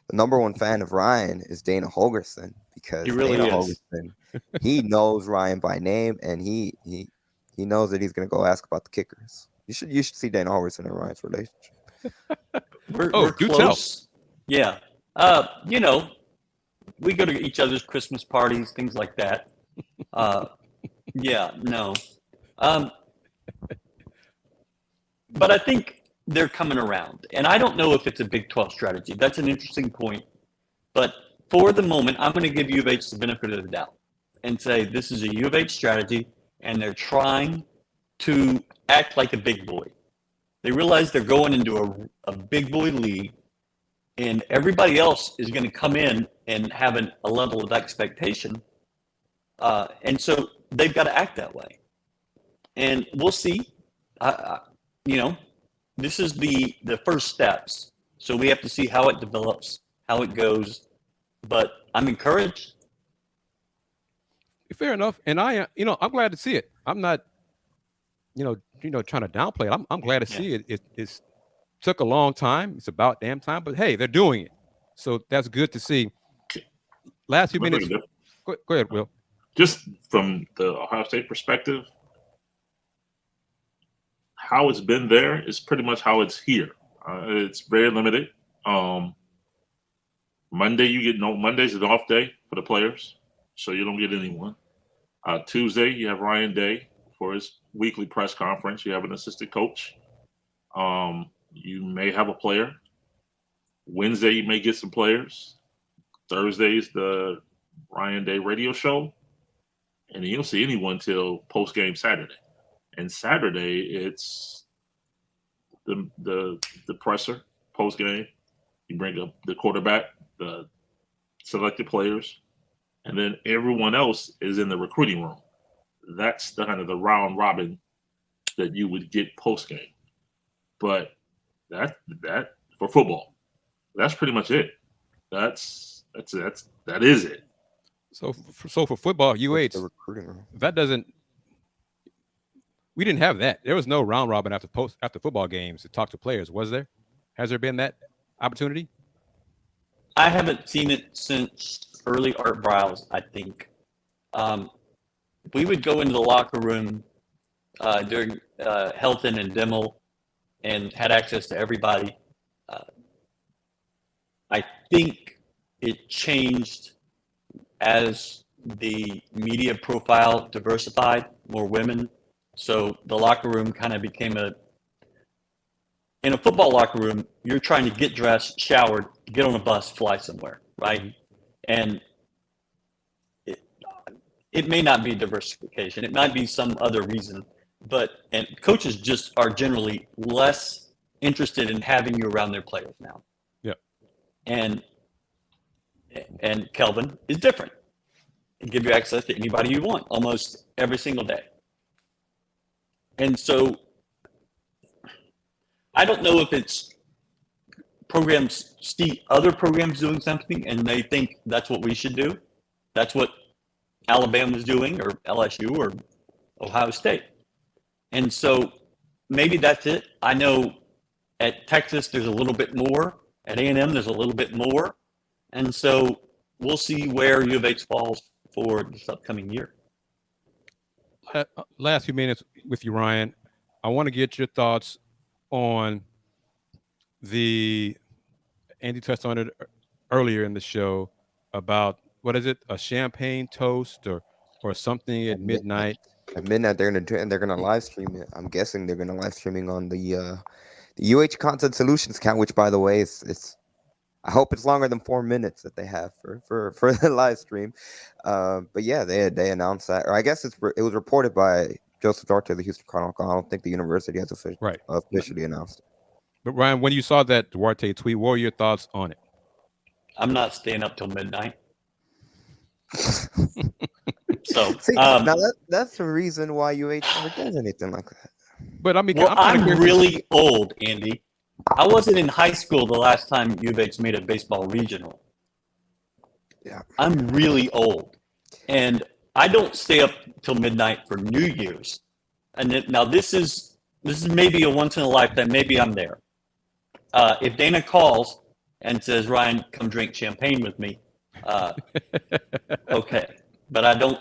The number one fan of Ryan is Dana Holgorsen, because He really Dana is. Holgorsen, he knows Ryan by name, and he knows that he's going to go ask about the kickers. You should see Dana Holgorsen and Ryan's relationship. We're close. Yeah. We go to each other's Christmas parties, things like that. Yeah, no. But I think they're coming around. And I don't know if it's a Big 12 strategy. That's an interesting point. But for the moment, I'm going to give U of H the benefit of the doubt and say this is a U of H strategy, and they're trying to act like a big boy. They realize they're going into a big boy league, and everybody else is going to come in and have a level of expectation. And so they've got to act that way. And we'll see. This is the first steps. So we have to see how it develops, how it goes. But I'm encouraged. Fair enough. And I'm glad to see it. I'm not, trying to downplay it. I'm glad to see it. It's took a long time. It's about damn time. But hey, they're doing it. So that's good to see. Last few minutes. Go ahead, Will. Just from the Ohio State perspective, how it's been there is pretty much how it's here. It's very limited. Monday's an off day for the players, so you don't get anyone. Tuesday, you have Ryan Day for his weekly press conference. You have an assistant coach. You may have a player. Wednesday, you may get some players. Thursday's the Ryan Day radio show. And you don't see anyone till post-game Saturday. And Saturday, it's the presser post-game. You bring up the quarterback, the selected players, and then everyone else is in the recruiting room. That's the kind of the round robin that you would get post-game. But that for football, that's pretty much it. That is it. So for football, UH, that doesn't. We didn't have that. There was no round robin after football games to talk to players, was there? Has there been that opportunity? I haven't seen it since early Art Briles, I think. We would go into the locker room during Helton and Demo and had access to everybody. I think it changed as the media profile diversified, more women. So the locker room kind of became in a football locker room, you're trying to get dressed, showered, get on a bus, fly somewhere, right? And it may not be diversification. It might be some other reason. And coaches just are generally less interested in having you around their players now. Yeah. And Kelvin is different. It give you access to anybody you want almost every single day. And so I don't know if it's programs see other programs doing something and they think that's what we should do. That's what Alabama's doing, or LSU, or Ohio State. And so maybe that's it. I know at Texas there's a little bit more. At A&M there's a little bit more. And so we'll see where U of H falls for this upcoming year. Last few minutes with you, Ryan. I want to get your thoughts on Andy touched on it earlier in the show about, what is it, a champagne toast or something at midnight? At midnight, they're gonna live stream it. I'm guessing they're gonna live streaming on the UH Content Solutions account, which, by the way, it's I hope it's longer than 4 minutes that they have for the live stream. But yeah, they announced that, or I guess it was reported by Joseph Duarte of the Houston Chronicle. I don't think the university has officially announced it. But Ryan, when you saw that Duarte tweet, what were your thoughts on it? I'm not staying up till midnight. So see, now that's the reason why UH never does anything like that. But I mean, I'm really old, Andy. I wasn't in high school the last time U of H made a baseball regional. Yeah, I'm really old, and I don't stay up till midnight for New Year's. And now this is maybe a once in a lifetime. Maybe I'm there. If Dana calls and says, "Ryan, come drink champagne with me," okay, but I don't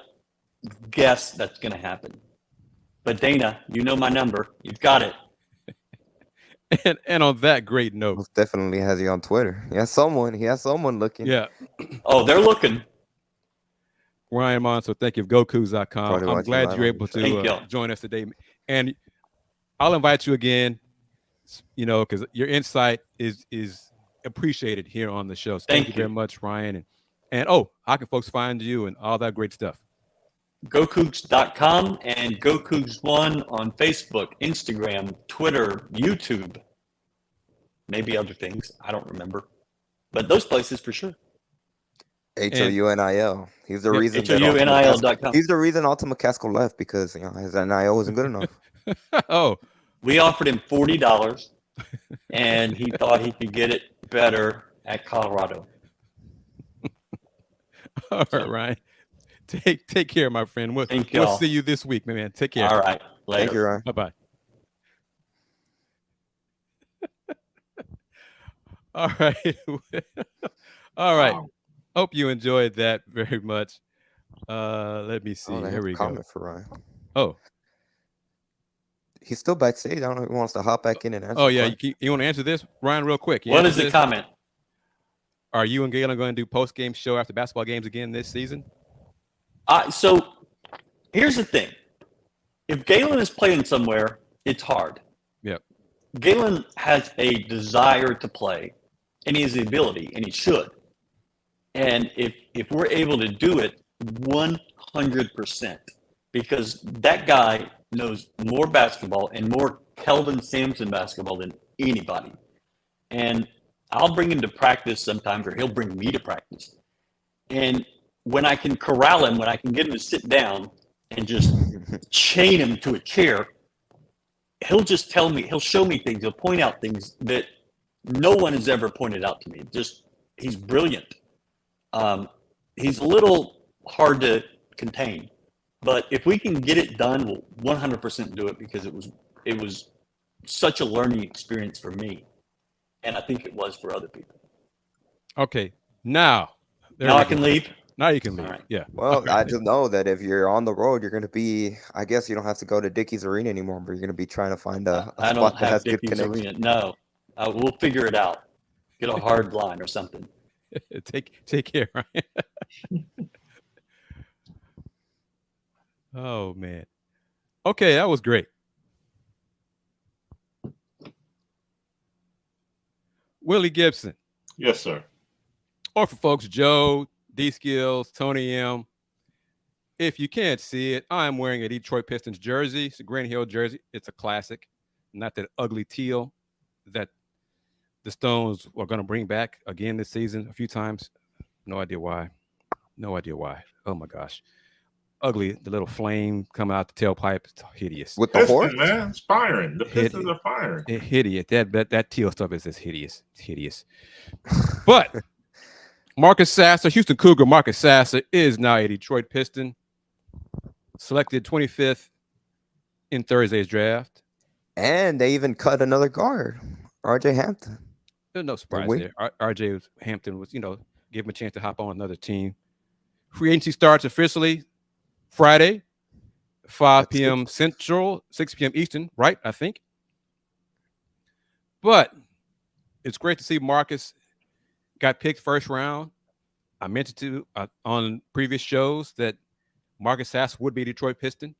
guess that's going to happen. But Dana, you know my number. You've got it. And on that great note, most definitely has you on Twitter. He has someone looking. Yeah. Oh, they're looking. Ryan Monceaux, thank you. GoCoogs.com. I'm glad you're able to join us today. And I'll invite you again, because your insight is appreciated here on the show. So thank you very much, Ryan. And how can folks find you and all that great stuff? GoCoogs.com and GoCoogs1 on Facebook, Instagram, Twitter, YouTube. Maybe other things. I don't remember. But those places for sure. HOUNIL. He's the reason. HOUNIL.com. He's the reason Ultima McCaskill left, because his NIL wasn't good enough. We offered him $40, and he thought he could get it better at Colorado. All right, Ryan. Take care, my friend. We'll see you this week, man. Take care. All right. Later. Thank you, Ryan. Bye-bye. All right. All right. Wow. Hope you enjoyed that very much. Let me see. Here we go. Comment for Ryan. Oh. He's still backstage. I don't know if he wants to hop back in and answer. Oh, yeah. You want to answer this, Ryan, real quick? What is the comment? Are you and Galen going to do post-game show after basketball games again this season? So here's the thing. If Galen is playing somewhere, it's hard. Yep. Galen has a desire to play, and he has the ability, and he should. And if we're able to do it 100%, because that guy knows more basketball and more Kelvin Sampson basketball than anybody. And I'll bring him to practice sometimes, or he'll bring me to practice. And when I can corral him, when I can get him to sit down and just chain him to a chair, he'll just tell me, he'll show me things, he'll point out things that no one has ever pointed out to me. He's brilliant. He's a little hard to contain, but if we can get it done, we'll 100% do it, because it was such a learning experience for me, and I think it was for other people. Okay, now I can leave. Now you can leave. Right. Yeah. Well, okay. I just know that if you're on the road, you're going to be, I guess you don't have to go to Dickies Arena anymore, but you're going to be trying to find a spot that has good connection. Arena. No, we'll figure it out. Get a hard line or something. Take care, Ryan. Oh, man. Okay, that was great. Willy Gibson. Yes, sir. Or for folks, Joe, D Skills, Tony M. If you can't see it, I'm wearing a Detroit Pistons jersey. It's a Green Hill jersey. It's a classic, not that ugly teal that the Stones are going to bring back again this season a few times. No idea why. No idea why. Oh my gosh. Ugly, the little flame coming out the tailpipe. It's hideous. With the Piston, horse? man, it's firing. The Pistons are firing. Hideous. That teal stuff is just hideous. It's hideous. But Marcus Sasser, Houston Cougar Marcus Sasser is now a Detroit Piston. Selected 25th in Thursday's draft. And they even cut another guard, RJ Hampton. There's no surprise there. RJ Hampton was, give him a chance to hop on another team. Free agency starts officially Friday, 5 p.m. Central, 6 p.m. Eastern, right? I think. But it's great to see Marcus got picked first round. I mentioned on previous shows that Marcus Sasser would be a Detroit Piston.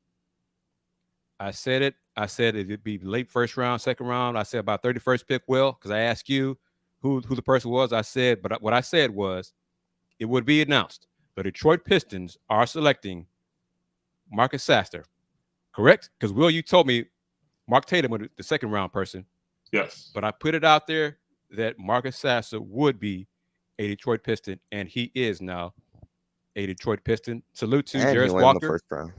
I said it. I said it'd be late first round, second round. I said about 31st pick, because I asked you who the person was. I said, but what I said was it would be announced. The Detroit Pistons are selecting Marcus Sasser, correct? Because, Will, you told me Mark Tatum was the second round person. Yes. But I put it out there that Marcus Sasser would be a Detroit Piston, and he is now a Detroit Piston. Salute to Jarace Walker. In the first round.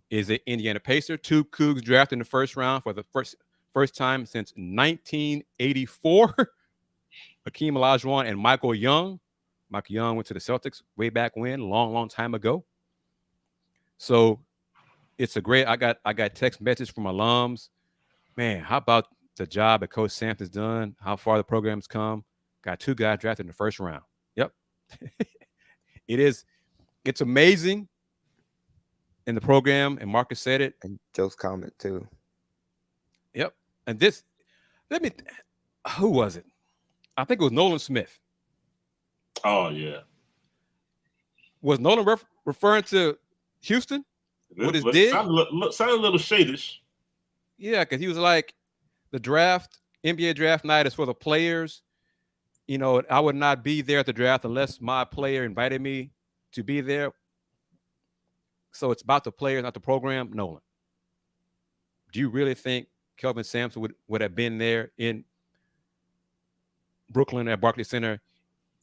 Is an Indiana Pacer. 2 Cougs drafted in the first round for the first time since 1984. Hakeem Olajuwon and Michael Young. Michael Young went to the Celtics way back when, long time ago. So it's a great. I got text messages from alums. Man, how about the job that Coach Sampson's done? How far the program's come? Got 2 guys drafted in the first round. Yep. It's amazing in the program, and Marcus said it. And Joe's comment too. Yep. And who was it? I think it was Nolan Smith. Oh, yeah. Was Nolan referring to Houston? What his dig? Sounded a little shadish. Yeah, because he was like, the draft, NBA draft night is for the players. I would not be there at the draft unless my player invited me to be there. So it's about the players, not the program. Nolan, do you really think Kelvin Sampson would have been there in Brooklyn at Barclays Center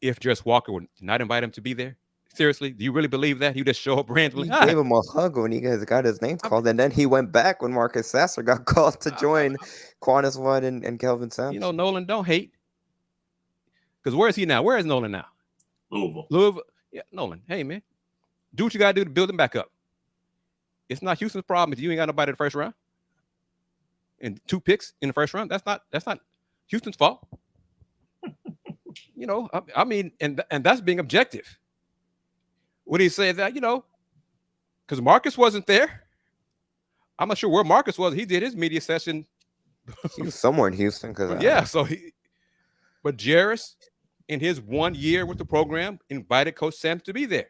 if Jarace Walker would not invite him to be there? Seriously, do you really believe that? He just show up randomly? He gave him a hug when he got his name called, and then he went back when Marcus Sasser got called to join Quantas White and Kelvin Sampson. Nolan, don't hate. Because where is he now? Where is Nolan now? Louisville. Yeah, Nolan, hey, man. Do what you got to do to build him back up. It's not Houston's problem if you ain't got nobody in the first round. And 2 picks in the first round, that's not Houston's fault. I mean, and that's being objective. When he said that, because Marcus wasn't there. I'm not sure where Marcus was. He did his media session. He was somewhere in Houston. But Jarace, in his 1 year with the program, invited Coach Sampson to be there.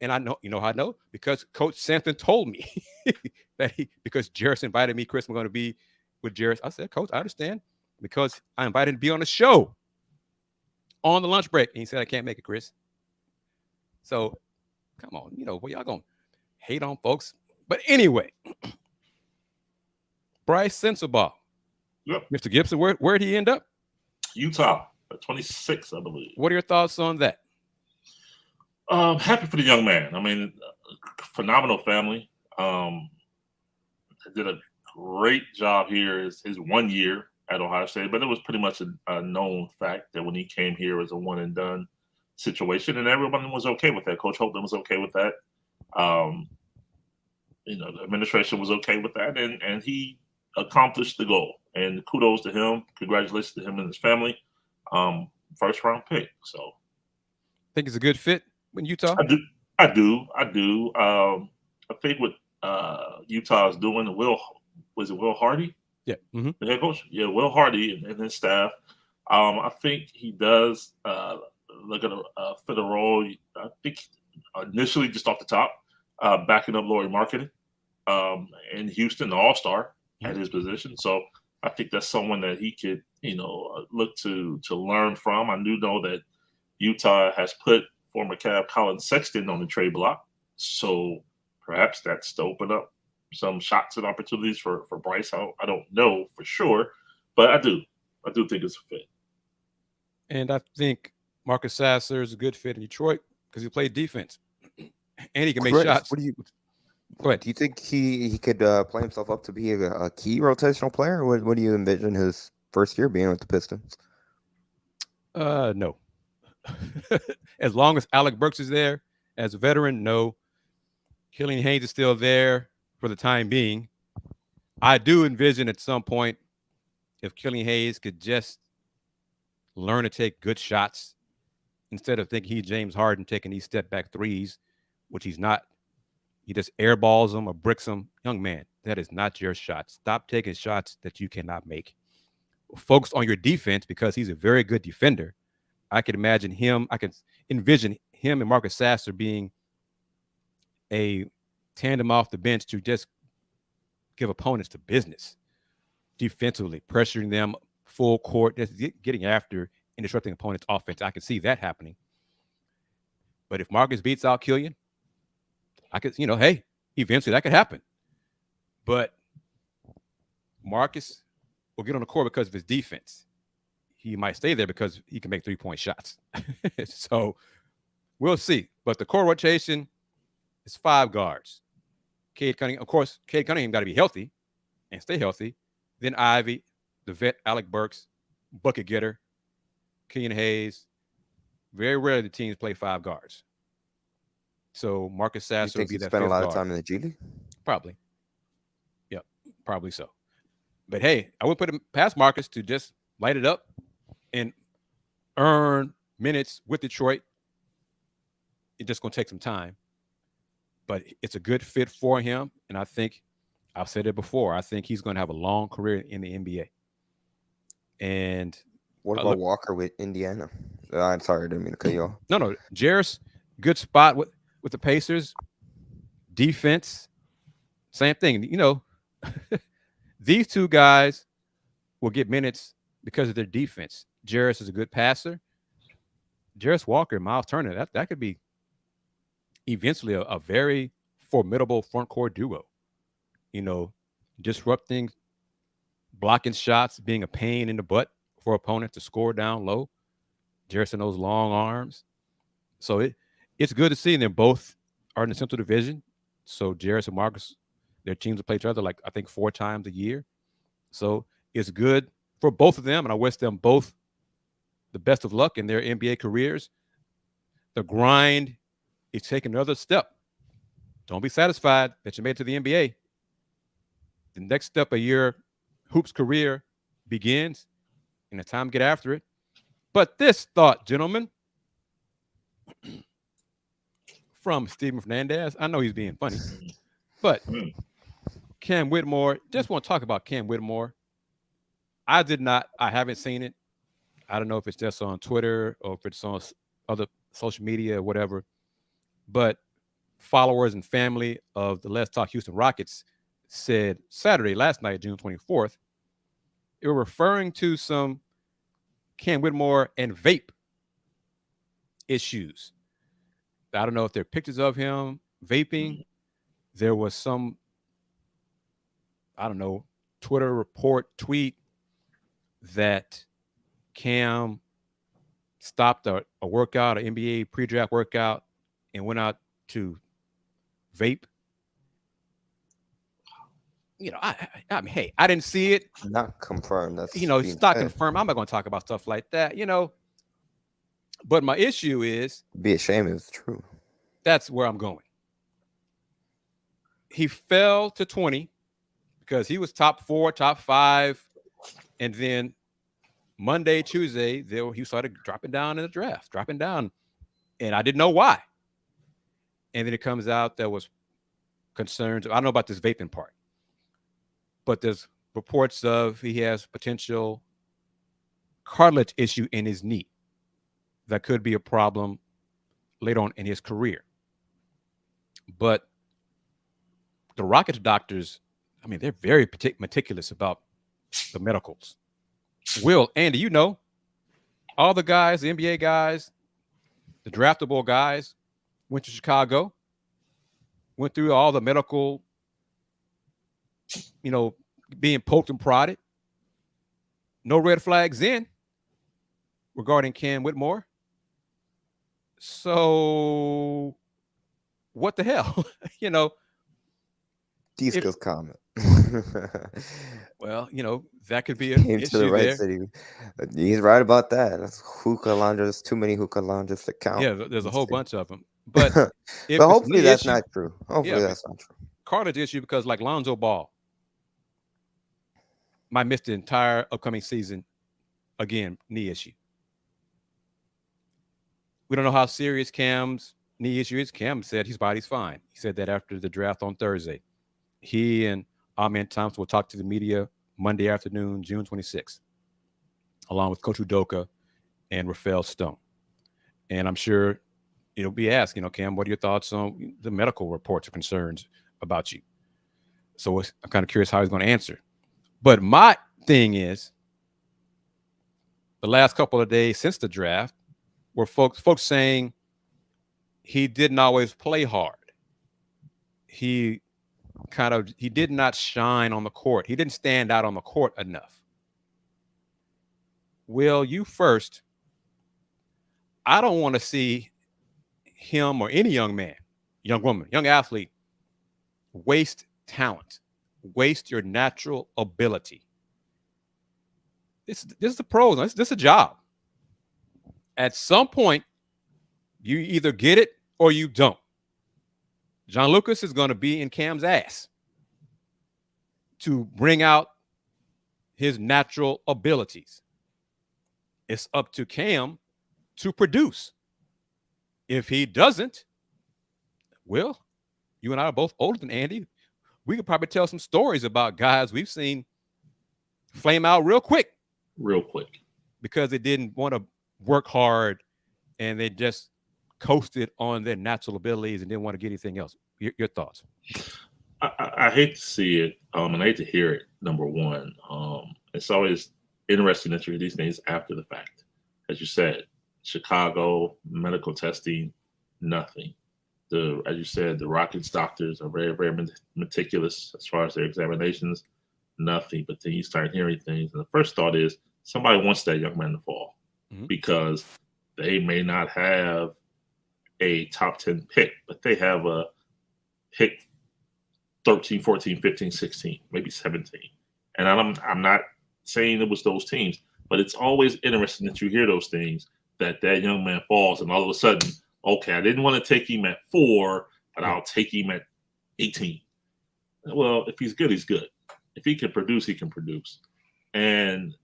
And I know, how I know? Because Coach Sampson told me because Jarace invited me, Khris, I'm going to be with Jarace. I said, Coach, I understand, because I invited him to be on the show on the lunch break. And he said, I can't make it, Khris. So, come on, y'all going to hate on folks. But anyway, Brice Sensabaugh. Yep. Mr. Gibson, where'd he end up? Utah, at 26, I believe. What are your thoughts on that? Happy for the young man. I mean, phenomenal family. Did a great job here. His 1 year at Ohio State, but it was pretty much a known fact that when he came here, it was a one and done situation, and everyone was okay with that. Coach Holton was okay with that. The administration was okay with that, and he accomplished the goal. And kudos to him. Congratulations to him and his family. First round pick. So, think it's a good fit in Utah. I do. I think what Utah is doing. Was it Will Hardy? Yeah. Mm-hmm. The head coach. Yeah, Will Hardy and his staff. I think he does look at a fit the role. I think initially just off the top, backing up Lauri Markkanen in Houston, the All-Star at his position. So I think that's someone that he could, look to learn from. I do know that Utah has put former Cav Colin Sexton on the trade block. So perhaps that's to open up some shots and opportunities for Brice. I don't know for sure, but I do think it's a fit. And I think Marcus Sasser is a good fit in Detroit because he played defense and he can make shots. Go ahead. Do you think he could play himself up to be a key rotational player? What do you envision his first year being with the Pistons? No. As long as Alec Burks is there as a veteran, no. Killian Hayes is still there for the time being. I do envision at some point if Killian Hayes could just learn to take good shots instead of thinking he's James Harden taking these step back threes, which he's not. He just airballs them or bricks them. Young man, that is not your shot. Stop taking shots that you cannot make. Focus on your defense because he's a very good defender. I can envision him and Marcus Sasser being a tandem off the bench to just give opponents to business defensively, pressuring them full court, just getting after and disrupting opponents' offense. I can see that happening. But if Marcus beats out Killian, I could, hey, eventually that could happen. But Marcus will get on the court because of his defense. He might stay there because he can make 3-point shots. So we'll see. But the core rotation is 5 guards. Cade Cunningham, of course, Cade Cunningham got to be healthy and stay healthy. Then Ivy, the vet, Alec Burks, bucket getter, Killian Hayes. Very rarely the teams play 5 guards. So Marcus Sasser would be that spent a lot guard. of time in the G League? Probably. Yep, probably so. But hey, I would put him past Marcus to just light it up and earn minutes with Detroit. It's just going to take some time. But it's a good fit for him. And I think, I've said it before, I think he's going to have a long career in the NBA. And what about Walker with Indiana? I'm sorry, I didn't mean to cut you off. No. Jarace, good spot with the Pacers. Defense, same thing. These 2 guys will get minutes because of their defense. Jarace is a good passer. Jarace Walker and Miles Turner, that could be eventually a very formidable front court duo. Disrupting, blocking shots, being a pain in the butt for opponents to score down low. Jarace and those long arms. So it's good to see them. Both are in the Central Division. So Jarace and Marcus, their teams will play each other I think 4 times a year. So it's good for both of them, and I wish them both the best of luck in their NBA careers. The grind is taking another step. Don't be satisfied that you made it to the NBA. The next step of your hoops career begins, and it's time to get after it. But this thought, gentlemen, from Steven Fernandez. I know he's being funny, but Cam Whitmore, just want to talk about Cam Whitmore. I haven't seen it. I don't know if it's just on Twitter or if it's on other social media or whatever, but followers and family of the Let's Talk Houston Rockets said Saturday, last night, June 24th, they were referring to some Cam Whitmore and vape issues. I don't know if there are pictures of him vaping. There was some, Twitter tweet that Cam stopped a workout, an NBA pre-draft workout, and went out to vape. Hey, I didn't see it. Not confirmed. That's it's not confirmed. I'm not going to talk about stuff like that, But my issue is, be a shame if it's true. That's where I'm going. He fell to 20 because he was top 4, top 5, and then Monday, Tuesday, he started dropping down in the draft, and I didn't know why. And then it comes out there was concerns. I don't know about this vaping part, but there's reports of he has potential cartilage issue in his knee that could be a problem later on in his career. But the Rockets doctors, they're very meticulous about the medicals. Andy, all the guys, the NBA guys, The draftable guys went to Chicago, went through all the medical, being poked and prodded. No red flags in regarding Cam Whitmore. So what the hell? D-Skills comment. Well, that could be an Came to issue the right there. city. He's right about that. That's hookah lounges. Too many hookah lounges to count. Yeah, there's a whole bunch of them. But but hopefully that's not true. Hopefully that's not true. Carter's issue because like Lonzo Ball might miss the entire upcoming season. Again, knee issue. We don't know how serious Cam's knee issue is. Cam said his body's fine. He said that after the draft on Thursday. He and Amen Thompson will talk to the media Monday afternoon, June 26th, along with Coach Udoka and Rafael Stone. And I'm sure it'll be asked, Cam, what are your thoughts on the medical reports or concerns about you? So I'm kind of curious how he's going to answer. But my thing is, the last couple of days since the draft, were folks saying he didn't always play hard. He did not shine on the court. He didn't stand out on the court enough. Will, you first. I don't want to see him or any young man, young woman, young athlete waste talent, waste your natural ability. This is the pros. This is a job. At some point, you either get it or you don't. John Lucas is going to be in Cam's ass to bring out his natural abilities. It's up to Cam to produce. If he doesn't, well, you and I are both older than Andy. We could probably tell some stories about guys we've seen flame out real quick. Because they didn't want to work hard and they just coasted on their natural abilities and didn't want to get anything else. Your thoughts? I hate to see it, and I hate to hear it, number one. It's always interesting that you hear these things after the fact. As you said, Chicago, medical testing, nothing. As you said, the Rockets doctors are very, very meticulous as far as their examinations, nothing. But then you start hearing things, and the first thought is somebody wants that young man to fall because they may not have a top 10 pick, but they have a pick 13, 14, 15, 16, maybe 17. And I'm not saying it was those teams, but it's always interesting that you hear those things, that young man falls and all of a sudden, okay, I didn't want to take him at 4, but I'll take him at 18. Well, if he's good, he's good. If he can produce, he can produce. And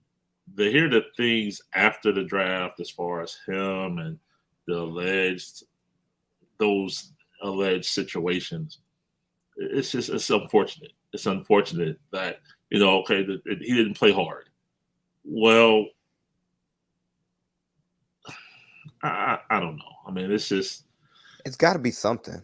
to hear the things after the draft as far as him and those alleged situations, it's unfortunate. It's unfortunate that, okay, he didn't play hard. Well, I don't know. I mean, it's got to be something.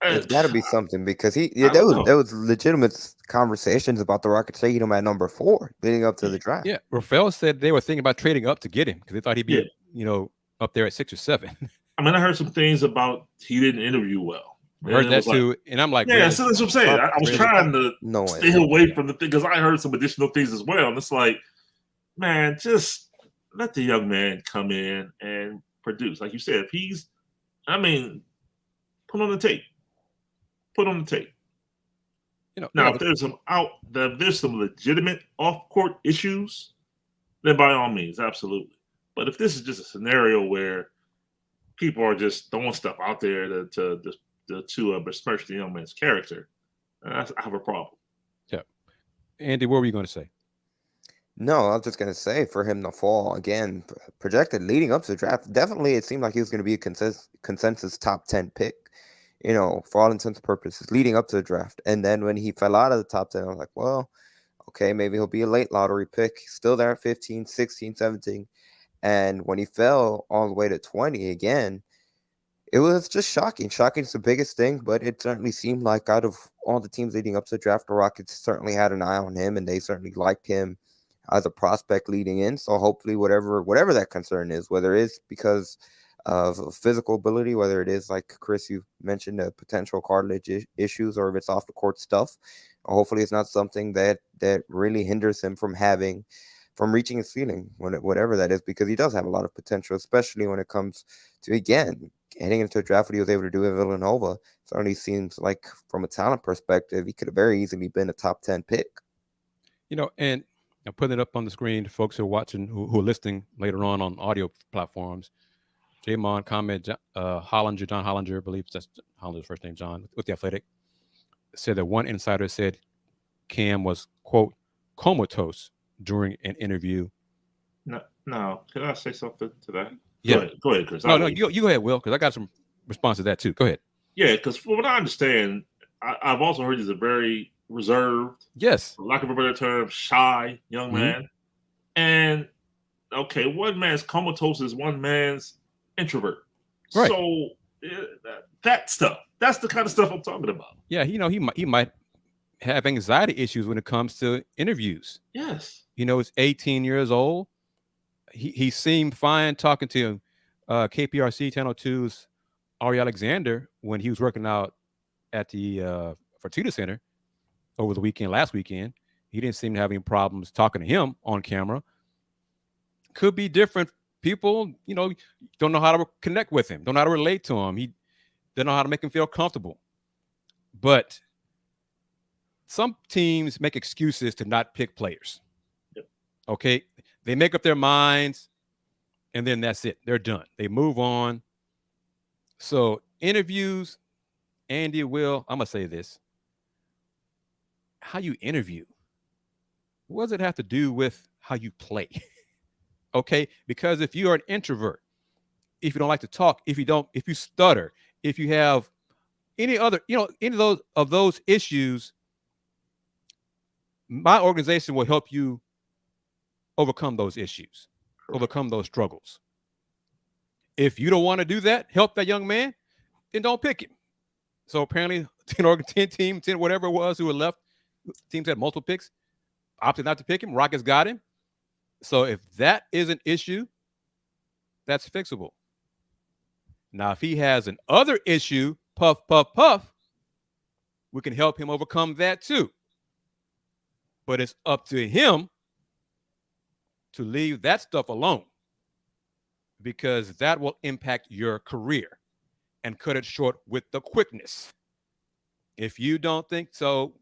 It's got to be something because there was legitimate conversations about the Rockets taking him at number 4 leading up to the draft. Yeah, Rafael said they were thinking about trading up to get him because they thought he'd be, up there at 6 or 7. I mean, I heard some things about he didn't interview well. I heard that too, and I'm like, yeah, so that's what I'm saying. I was trying to stay away from the thing because I heard some additional things as well, and it's like, man, just let the young man come in and produce. Like you said, if put on the tape. Put on the tape. Now, if there's some legitimate off-court issues, then by all means, absolutely. But if this is just a scenario where people are just throwing stuff out there to besmirch the young man's character, I have a problem. Yeah, Andy, what were you going to say? No, I was just going to say for him to fall again, projected leading up to the draft, definitely it seemed like he was going to be a consensus top 10 pick. For all intents and purposes, leading up to the draft. And then when he fell out of the top 10, I was like, well, okay, maybe he'll be a late lottery pick. Still there at 15, 16, 17. And when he fell all the way to 20 again, it was just shocking. Shocking is the biggest thing, but it certainly seemed like out of all the teams leading up to the draft, the Rockets certainly had an eye on him, and they certainly liked him as a prospect leading in. So hopefully whatever that concern is, whether it's because of physical ability, whether it is like Kris, you mentioned, potential cartilage issues, or if it's off the court stuff. Hopefully, it's not something that really hinders him from reaching his ceiling, whatever that is, because he does have a lot of potential, especially when it comes to, again, heading into a draft, what he was able to do at Villanova. Certainly seems like, from a talent perspective, he could have very easily been a top 10 pick. And I'm putting it up on the screen. Folks who are watching, who are listening later on audio platforms. J-Mon comment, John Hollinger, I believe that's Hollinger's first name, John, with The Athletic, said that one insider said Cam was, quote, comatose during an interview. No. Can I say something to that? Yeah. Go ahead, Kris. No, you go ahead, Will, because I got some response to that too. Go ahead. Yeah, because from what I understand, I've also heard he's a very reserved, yes, for lack of a better term, shy young man. And okay, one man's comatose is one man's introvert. Right. So that stuff, that's the kind of stuff I'm talking about. Yeah, he might have anxiety issues when it comes to interviews. Yes. He's 18 years old. He seemed fine talking to KPRC 1002's Ari Alexander when he was working out at the Fertitta Center over the last weekend. He didn't seem to have any problems talking to him on camera. Could be different people, don't know how to connect with him, don't know how to relate to him. He don't know how to make him feel comfortable. But some teams make excuses to not pick players. Yep. Okay? They make up their minds, and then that's it. They're done. They move on. So interviews, Andy, Will, I'm going to say this. How you interview, what does it have to do with how you play? Okay? Because if you are an introvert, if you don't like to talk, if you stutter, if you have any other, any of those issues, my organization will help you overcome those issues, overcome those struggles. If you don't want to do that, help that young man, then don't pick him. So apparently 10 teams, whatever it was who were left, teams had multiple picks, opted not to pick him. Rockets got him. So if that is an issue, that's fixable. Now, if he has an other issue, puff, we can help him overcome that too. But it's up to him to leave that stuff alone, because that will impact your career and cut it short with the quickness. If you don't think so,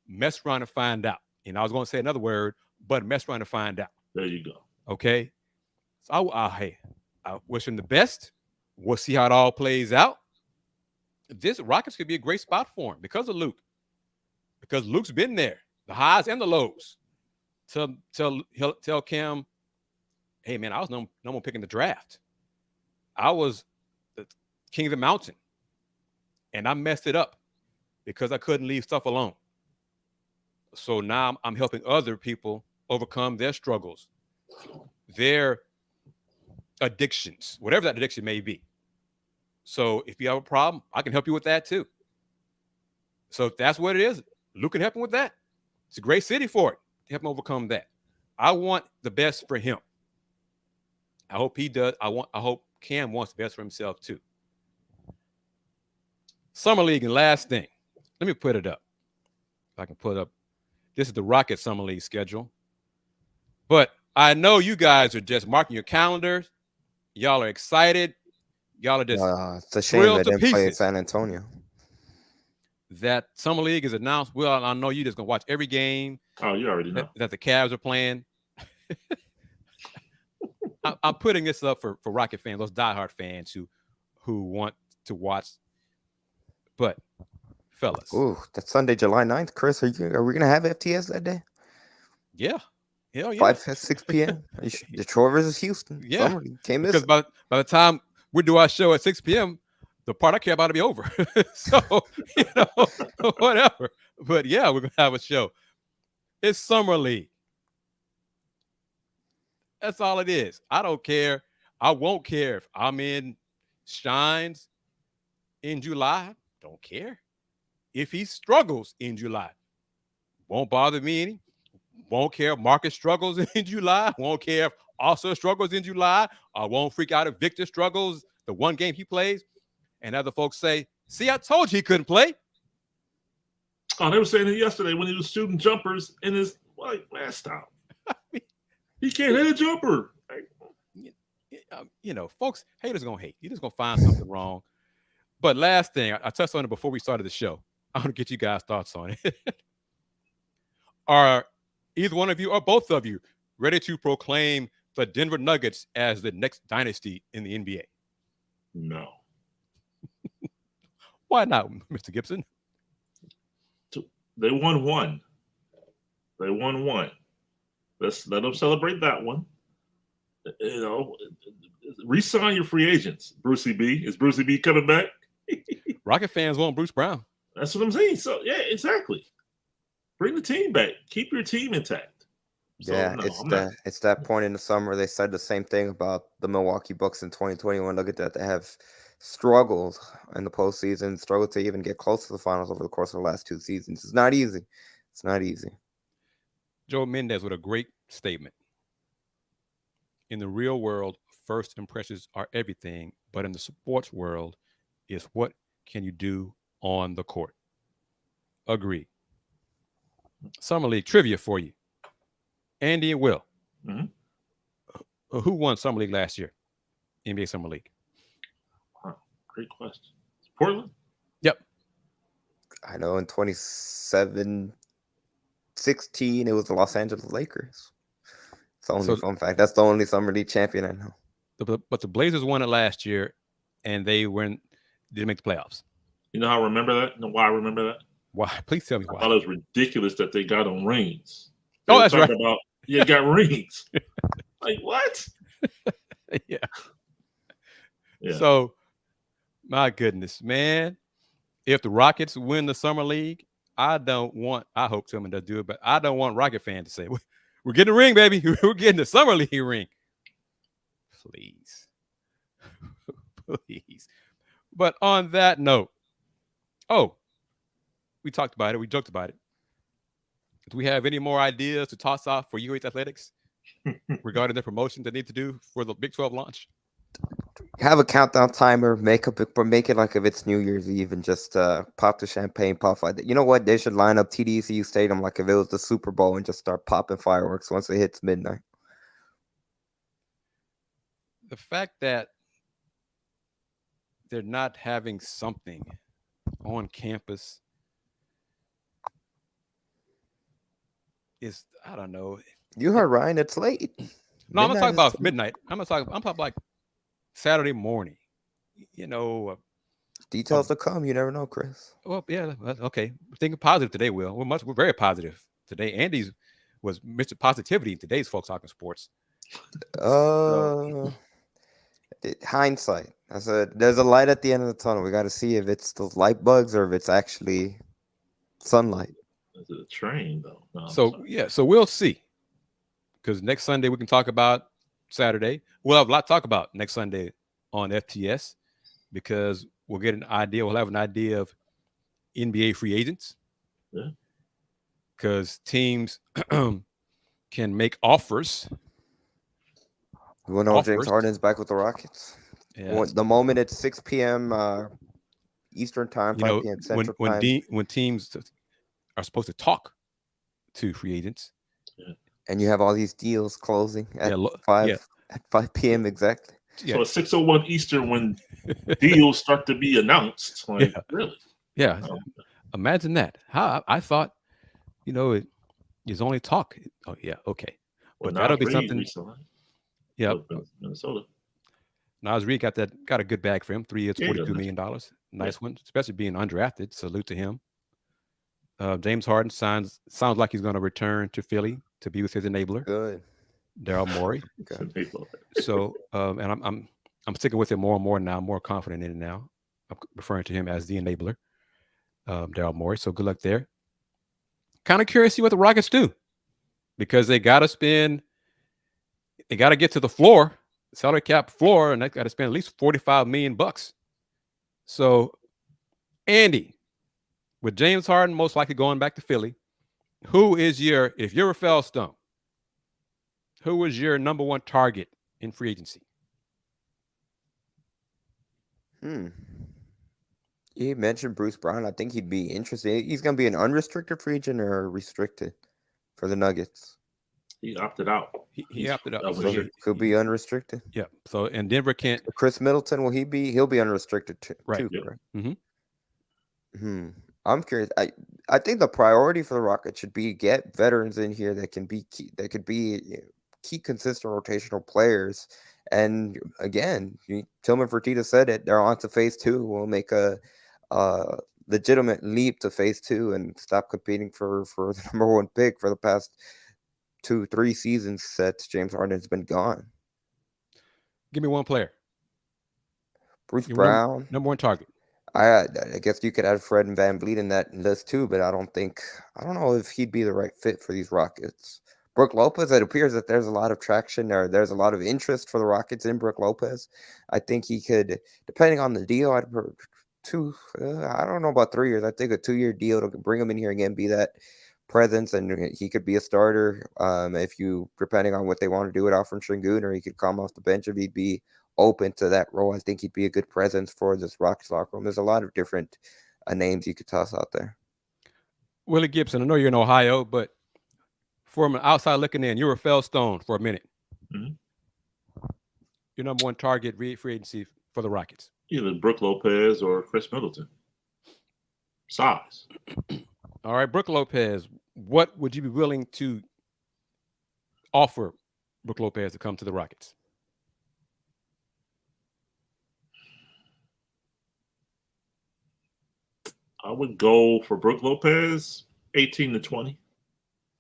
mess around and find out. And I was going to say another word, but mess around and find out. There you go. Okay? So I wish him the best. We'll see how it all plays out. This Rockets could be a great spot for him because of Luke. Because Luke's been there, the highs and the lows. Tell Cam, hey, man, I was number one pick in the draft. I was the king of the mountain. And I messed it up because I couldn't leave stuff alone. So now I'm helping other people overcome their struggles, their addictions, whatever that addiction may be. So if you have a problem, I can help you with that too. So if that's what it is, Luke can help him with that. It's a great city for it to help him overcome that. I want the best for him. I hope he does. I hope Cam wants the best for himself too. Summer League, and last thing, let me put it up. If I can put it up. This is the Rocket Summer League schedule. But I know you guys are just marking your calendars. Y'all are excited. Y'all are just it's a shame they didn't play in San Antonio. That Summer League is announced. Well, I know you're just going to watch every game. Oh, you already know. That the Cavs are playing. I'm putting this up for Rocket fans, those diehard fans who want to watch. But, fellas. Ooh, that's Sunday, July 9th. Kris, are we going to have FTS that day? Yeah. Hell yeah. 6 p.m. Detroit versus Houston. Yeah. Because by the time we do our show at 6 p.m., the part I care about will be over. So, whatever. But, yeah, we're going to have a show. It's Summer League. That's all it is. I don't care. I won't care if I'm in Shines in July. Don't care. If he struggles in July, won't bother me any. Won't care if Marcus struggles in July. Won't care if also struggles in July. I won't freak out if Victor struggles the one game he plays. And other folks say, see, I told you he couldn't play. Oh, they were saying it yesterday when he was shooting jumpers in his, like, man, stop. He can't hit a jumper. Folks, haters going to hate. You're just going to find something wrong. But last thing, I touched on it before we started the show. I want to get you guys' thoughts on it. Are either one of you or both of you ready to proclaim the Denver Nuggets as the next dynasty in the NBA? No. Why not, Mr. Gibson? They won one. Let's let them celebrate that one. Re-sign your free agents. Brucey B. Is Brucey B coming back? Rocket fans want Bruce Brown. That's what I'm saying. So, yeah, exactly. Bring the team back. Keep your team intact. So, yeah, it's that point in the summer. They said the same thing about the Milwaukee Bucks in 2021. Look at that. They have struggled in the postseason, struggled to even get close to the finals over the course of the last 2 seasons. It's not easy. Joe Mendez with a great statement. In the real world, first impressions are everything, but in the sports world, is what can you do on the court? Agree. Summer League trivia for you. Andy and Will. Mm-hmm. Who won Summer League last year? NBA Summer League. Wow, great question. Portland? Yep. I know in 2016, it was the Los Angeles Lakers. It's the only fun fact. That's the only Summer League champion I know. But the Blazers won it last year, and they didn't make the playoffs. You know how I remember that? You know why I remember that? Why? Please tell me why. I thought it was ridiculous that they got on rings. Oh, that's right. Got rings. Like, what? Yeah. So, my goodness, man. If the Rockets win the Summer League, I hope Tillman does do it, but I don't want Rocket fans to say, we're getting a ring, baby. We're getting the Summer League ring. Please. Please. But on that note, we talked about it. We joked about it. Do we have any more ideas to toss off for UH Athletics regarding the promotion they need to do for the Big 12 launch? Have a countdown timer, make it like if it's New Year's Eve, and just pop the champagne, pop like that. You know what? They should line up TDECU Stadium like if it was the Super Bowl and just start popping fireworks once it hits midnight. The fact that they're not having something on campus is, I don't know. You heard Ryan, it's late. No, I'm not talking about midnight. I'm talking like Saturday morning. Details to come. You never know, Chris. Well, yeah, okay. We're thinking positive today, Will. We're very positive today. Andy's was Mr. Positivity in today's Folks Talking Sports. Hindsight. There's a light at the end of the tunnel. We got to see if it's those light bugs or if it's actually sunlight. Is it a train, though? No, so we'll see. Because next Sunday we can talk about Saturday. We'll have a lot to talk about next Sunday on FTS because we'll get an idea. We'll have an idea of NBA free agents. Yeah. Because teams can make offers. We know James Harden's back with the Rockets. Yeah. The moment it's 6 p.m. Eastern time, 5 p.m. Central time. When teams are supposed to talk to free agents. Yeah. And you have all these deals closing at 5 p.m. exactly. So at 6:01 Eastern when deals start to be announced. Like, really? Yeah. Imagine that. How I thought, it is only talk. Oh, yeah. Okay. But that'll be something. Recently. Yeah. Minnesota. Nas Reed got a good bag for him. 3 years, $42 million. Nice one, especially being undrafted. Salute to him. James Harden sounds like he's going to return to Philly to be with his enabler. Good. Daryl Morey. So, and I'm sticking with it more and more now. I'm more confident in it now. I'm referring to him as the enabler, Daryl Morey. So good luck there. Kind of curious to see what the Rockets do because they got to get to the floor, salary cap floor, and they got to spend at least $45 million. So, Andy, with James Harden most likely going back to Philly, if you're Rafael Stone, who was your number one target in free agency? You mentioned Bruce Brown. I think he'd be interesting. He's going to be an unrestricted free agent or restricted for the Nuggets. He opted out. He opted out. So he could be unrestricted. Yeah. So and Denver can't. Khris Middleton, will he be? He'll be unrestricted too. Right. Yep. Right? Mm-hmm. I'm curious. I think the priority for the Rockets should be get veterans in here that can be key, that could be key consistent rotational players. And again, Tillman Fertitta said it. They're on to phase 2. We'll make a legitimate leap to phase 2 and stop competing for the number 1 pick for the past 2-3 seasons since James Harden's been gone. Give me one player. Bruce Brown, number 1 target. I guess you could add Fred and Van Vliet in that list too, but I don't know if he'd be the right fit for these Rockets. Brook Lopez, it appears that there's a lot of traction or there's a lot of interest for the Rockets in Brook Lopez. I think he could, depending on the deal, I don't know about 3 years. I think a 2-year deal to bring him in here again, be that presence, and he could be a starter. Depending on what they want to do with Alfred Sengun, or he could come off the bench if he'd be open to that role. I think he'd be a good presence for this Rockets locker room. There's a lot of different names you could toss out there. Willy Gibson, I know you're in Ohio, but from an outside looking in, you were Fellstone for a minute. Mm-hmm. Your number 1 target free agency for the Rockets? Either Brook Lopez or Khris Middleton. Size. All right, Brook Lopez, what would you be willing to offer Brook Lopez to come to the Rockets? I would go for Brook Lopez, 18 to 20.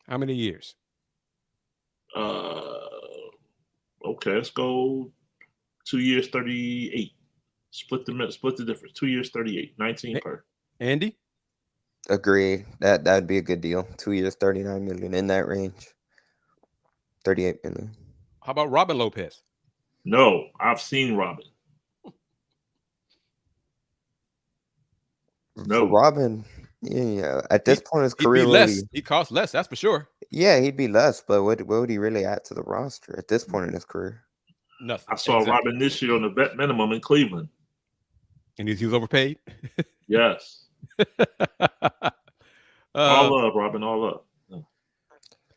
How many years? Okay, let's go 2 years, 38. Split the difference. 2 years, 38. 19 per. Andy? Agree. That would be a good deal. 2 years, 39 million, in that range. 38 million. How about Robin Lopez? No, I've seen Robin. No, for Robin, at this point in his career, he costs less, that's for sure. Yeah, he'd be less, but what would he really add to the roster at this point in his career? Nothing. I saw Robin this year on the vet minimum in Cleveland. And he was overpaid? Yes. All up, Robin, all up.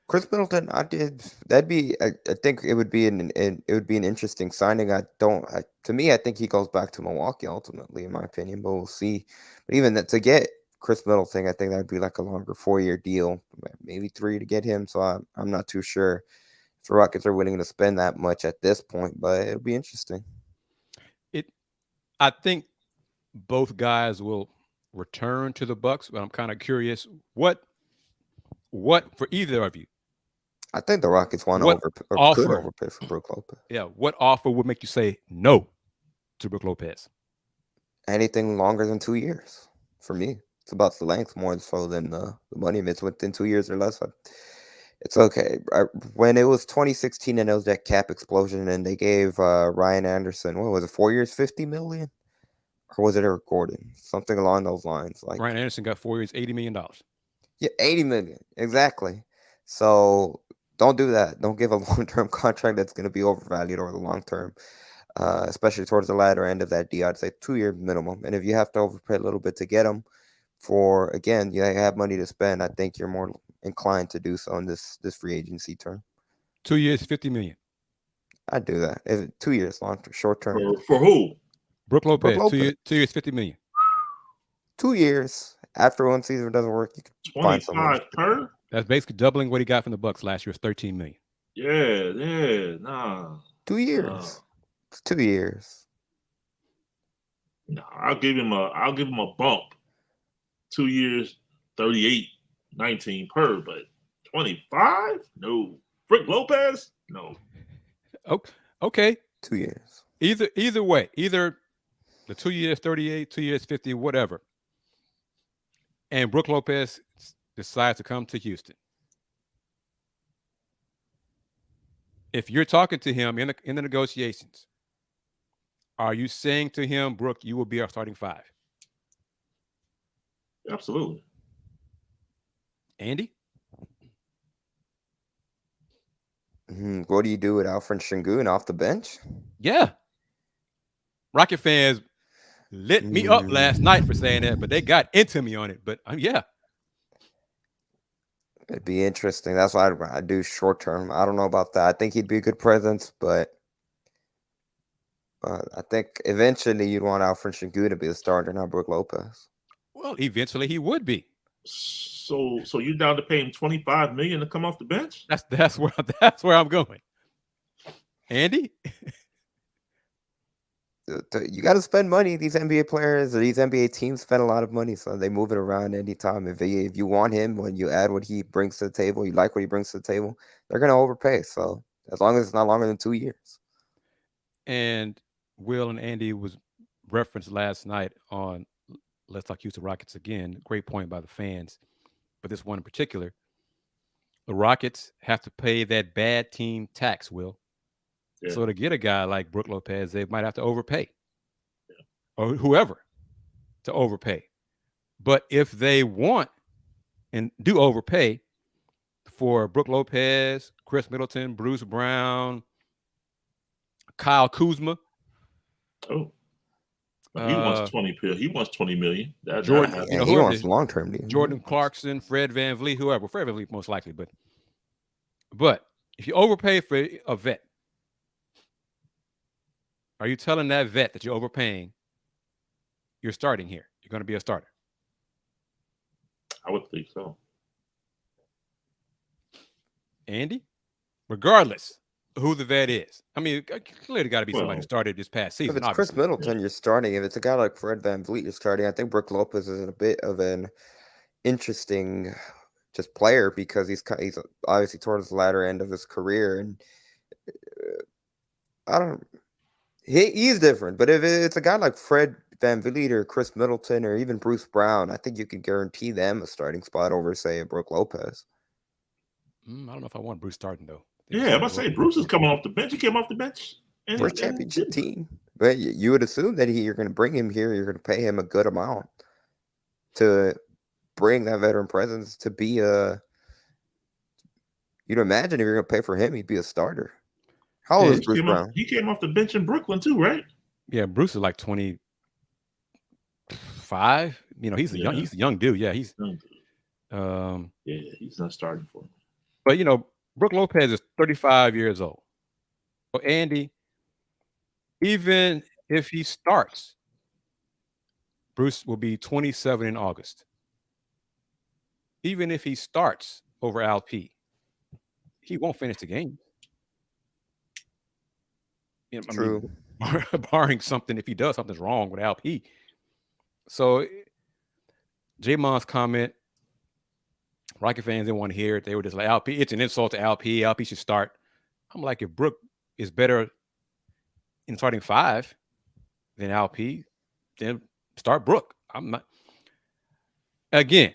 Khris Middleton, I think it would be an interesting signing. To me, I think he goes back to Milwaukee ultimately, in my opinion, but we'll see. But even to get Khris Middleton, I think that would be like a longer 4-year deal, maybe 3 to get him. So I'm not too sure if the Rockets are willing to spend that much at this point, but it'll be interesting. I think both guys will return to the Bucks, but I'm kind of curious what for either of you. I think the Rockets could overpay for Brook Lopez. Yeah, what offer would make you say no to Brook Lopez? Anything longer than 2 years for me. It's about the length more so than the money. If it's within 2 years or less, it's okay. When it was 2016 and it was that cap explosion, and they gave Ryan Anderson, what was it, 4 years, $50 million? Or was it Eric Gordon? Something along those lines. Like Ryan Anderson got 4 years, $80 million. Yeah, $80 million. Exactly. So don't do that. Don't give a long-term contract that's going to be overvalued over the long term, especially towards the latter end of that deal. I'd say 2-year minimum. And if you have to overpay a little bit to get them for, again, you have money to spend, I think you're more inclined to do so in this free agency term. 2 years, $50 million. I'd do that. If 2 years, short term. For who? Brook Lopez. 2 years, $50 million. 2 years. After one season doesn't work, you can find someone. Per? That's basically doubling what he got from the Bucks last year. It's $13 million. Yeah, nah. 2 years. It's 2 years. No, I'll give him a bump. 2 years, 38, 19 per, but 25? No. Brook Lopez? No. Okay. 2 years. Either way, either the 2 years, 38, 2 years, 50, whatever. And Brook Lopez decides to come to Houston. If you're talking to him in the negotiations, are you saying to him, Brook, you will be our starting 5? Absolutely. Andy? What do you do with Alfred Sengun off the bench? Yeah. Rocket fans lit me up last night for saying that, but they got into me on it. But yeah. It'd be interesting. That's why I do short term. I don't know about that. I think he'd be a good presence, but I think eventually you'd want Alfred Sengun to be the starter, not Brook Lopez. Well, eventually he would be. So you down to pay him $25 million to come off the bench? That's where I'm going. Andy, you got to spend money. These NBA players or these NBA teams spend a lot of money, so they move it around anytime. If you want him, when you add what he brings to the table, you like what he brings to the table, they're gonna overpay. So as long as it's not longer than 2 years. And Will and Andy was referenced last night on Let's Talk Houston Rockets again. Great point by the fans, but this one in particular, the Rockets have to pay that bad team tax, Will. Yeah. So to get a guy like Brook Lopez, they might have to overpay, or whoever to overpay. But if they want and do overpay for Brook Lopez, Khris Middleton, Bruce Brown, Kyle Kuzma. Oh, he wants 20 million. He wants 20 million. Jordan, he wants long term deal. Jordan Clarkson, Fred VanVleet, whoever. Fred VanVleet most likely, but if you overpay for a vet, are you telling that vet that you're overpaying? You're starting here. You're going to be a starter. I would think so. Andy, regardless who the vet is, I mean, clearly got to be somebody who started this past season. If it's Khris Middleton, you're starting. If it's a guy like Fred VanVleet, you're starting. I think Brook Lopez is a bit of an interesting just player because he's obviously towards the latter end of his career, and he's different. But if it's a guy like Fred VanVleet or Khris Middleton or even Bruce Brown, I think you can guarantee them a starting spot over, say, a Brook Lopez. I don't know if I want Bruce starting though. Yeah, I'm about to say Bruce is coming off the bench. He came off the bench for a championship team. But you would assume that you're going to bring him here. You're going to pay him a good amount to bring that veteran presence to be a. You'd imagine if you're going to pay for him, he'd be a starter. How old is Bruce Brown? He came off the bench in Brooklyn too, right? Yeah, Bruce is like 25. You know, he's a young dude. Yeah, he's he's not starting for him. But Brook Lopez is 35 years old. So Andy, even if he starts, Bruce will be 27 in August. Even if he starts over LP, he won't finish the game. True. Barring something, if he does, something's wrong with LP. So J-Mon's comment, Rocket fans didn't want to hear it. They were just like, LP, it's an insult to LP. LP should start. I'm like, if Brook is better in starting 5 than LP, then start Brook. I'm not. Again,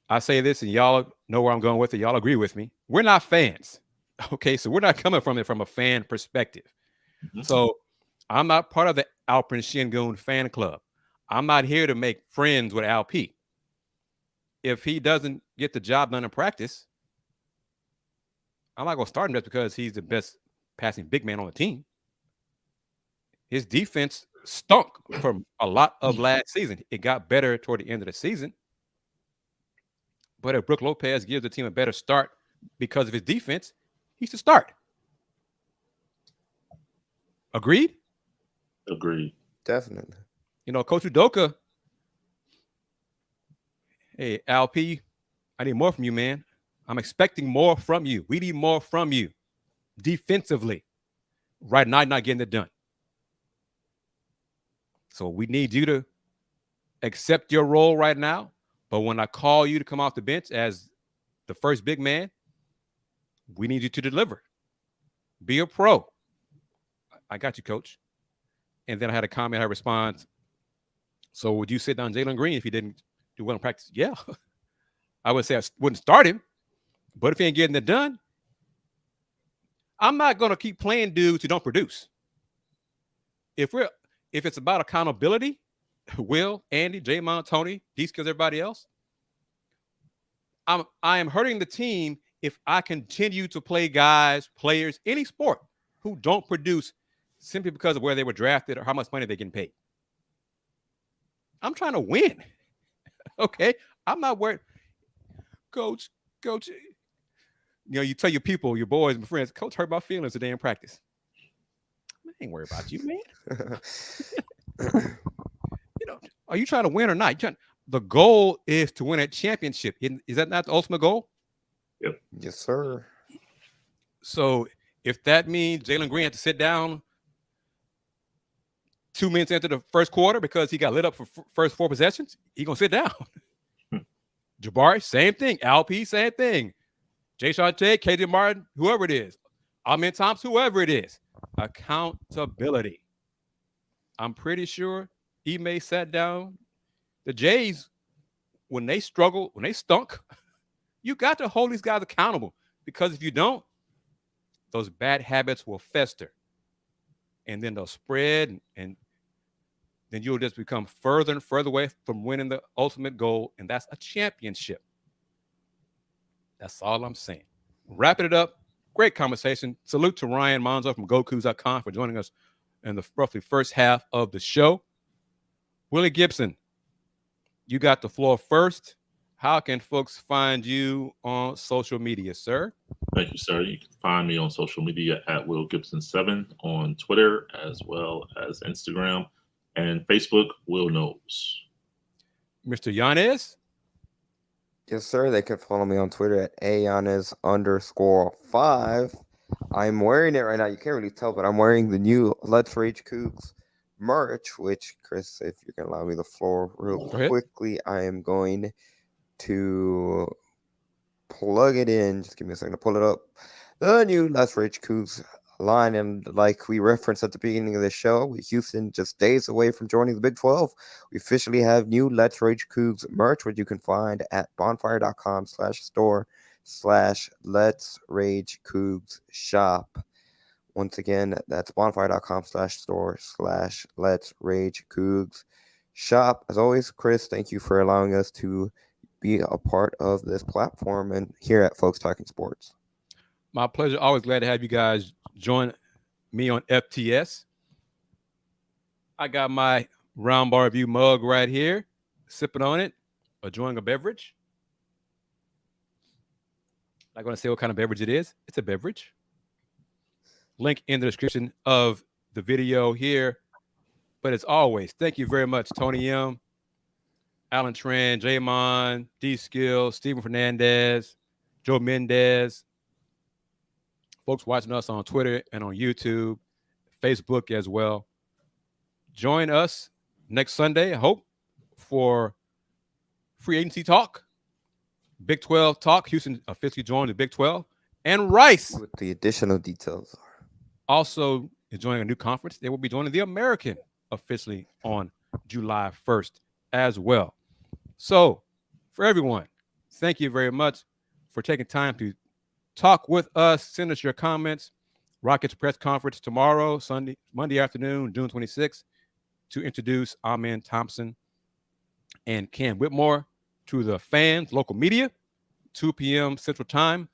I say this, and y'all know where I'm going with it. Y'all agree with me. We're not fans. Okay, so we're not coming from it from a fan perspective. Mm-hmm. So I'm not part of the Alperen Sengun fan club. I'm not here to make friends with LP. If he doesn't get the job done in practice, I'm not going to start him just because he's the best passing big man on the team. His defense stunk for a lot of last season. It got better toward the end of the season. But if Brook Lopez gives the team a better start because of his defense, he should start. Agreed? Agreed. Definitely. Coach Udoka, hey, LP, I need more from you, man. I'm expecting more from you. We need more from you defensively. Right now, not getting it done. So we need you to accept your role right now. But when I call you to come off the bench as the first big man, we need you to deliver. Be a pro. I got you, coach. And then I had a comment, I respond. So would you sit down Jalen Green if he didn't do well in practice? Yeah. I would say I wouldn't start him. But if he ain't getting it done, I'm not going to keep playing dudes who don't produce. If it's about accountability, Will, Andy, J-Mon, Tony, these kids, everybody else, I am hurting the team if I continue to play players, any sport, who don't produce simply because of where they were drafted or how much money they're getting paid. I'm trying to win. Okay? I'm not worried. Coach, you tell your people, your boys and friends, Coach hurt my feelings today in practice. I ain't worried about you, man. Are you trying to win or not? The goal is to win a championship. Is that not the ultimate goal? Yep. Yes, sir. So if that means Jalen Green had to sit down 2 minutes into the first quarter because he got lit up for first 4 possessions, he's going to sit down. Jabari, same thing. LP, same thing. Jay Shante, KJ Martin, whoever it is. Amen Thompson, whoever it is. Accountability. I'm pretty sure Ime sat down. The Jays, when they struggled, when they stunk, you got to hold these guys accountable, because if you don't, those bad habits will fester. And then they'll spread, and then you'll just become further and further away from winning the ultimate goal, and that's a championship. That's all I'm saying. Wrapping it up, great conversation. Salute to Ryan Monceaux from GoCoogs.com for joining us in the roughly first half of the show. Willy Gibson, you got the floor first. How can folks find you on social media, sir? Thank you, sir. You can find me on social media at Will Gibson7 on Twitter, as well as Instagram and Facebook, Will Knows. Mr. Yanez? Yes, sir. They can follow me on Twitter at Yanez_5. I'm wearing it right now. You can't really tell, but I'm wearing the new Let's Rage Coogs merch, which, Chris, if you can allow me the floor real quickly, I am going to plug it in. Just give me a second to pull it up. The new Let's Rage Coogs line, and like we referenced at the beginning of the show, with Houston just days away from joining the Big 12, we officially have new Let's Rage Coogs merch, which you can find at bonfire.com/store/Let's Rage Coogs shop. Once again, that's bonfire.com/store/Let's Rage Coogs shop. As always, Chris, thank you for allowing us to be a part of this platform and here at Folks Talking Sports. My pleasure. Always glad to have you guys join me on FTS. I got my Roundball Review mug right here, sipping on it, enjoying a beverage. Not going to say what kind of beverage it is. It's a beverage. Link in the description of the video here. But as always, thank you very much, Tony M., Alan Tran, Jamon, D Skill, Steven Fernandez, Joe Mendez, folks watching us on Twitter and on YouTube, Facebook as well. Join us next Sunday, I hope, for free agency talk, Big 12 talk. Houston officially joined the Big 12. And Rice, with the additional details, also is joining a new conference. They will be joining the American officially on July 1st as well. So for everyone, thank you very much for taking time to talk with us. Send us your comments. Rockets press conference tomorrow, Monday afternoon, June 26th, to introduce Amen Thompson and Cam Whitmore to the fans, local media, 2 p.m. Central Time,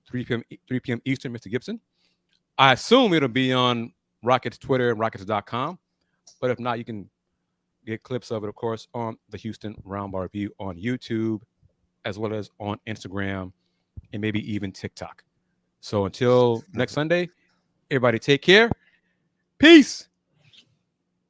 3 p.m. Eastern, Mr. Gibson. I assume it'll be on Rockets Twitter and Rockets.com. But if not, you can get clips of it, of course, on the Houston Roundball Review on YouTube, as well as on Instagram and maybe even TikTok. So until next Sunday, everybody take care. Peace.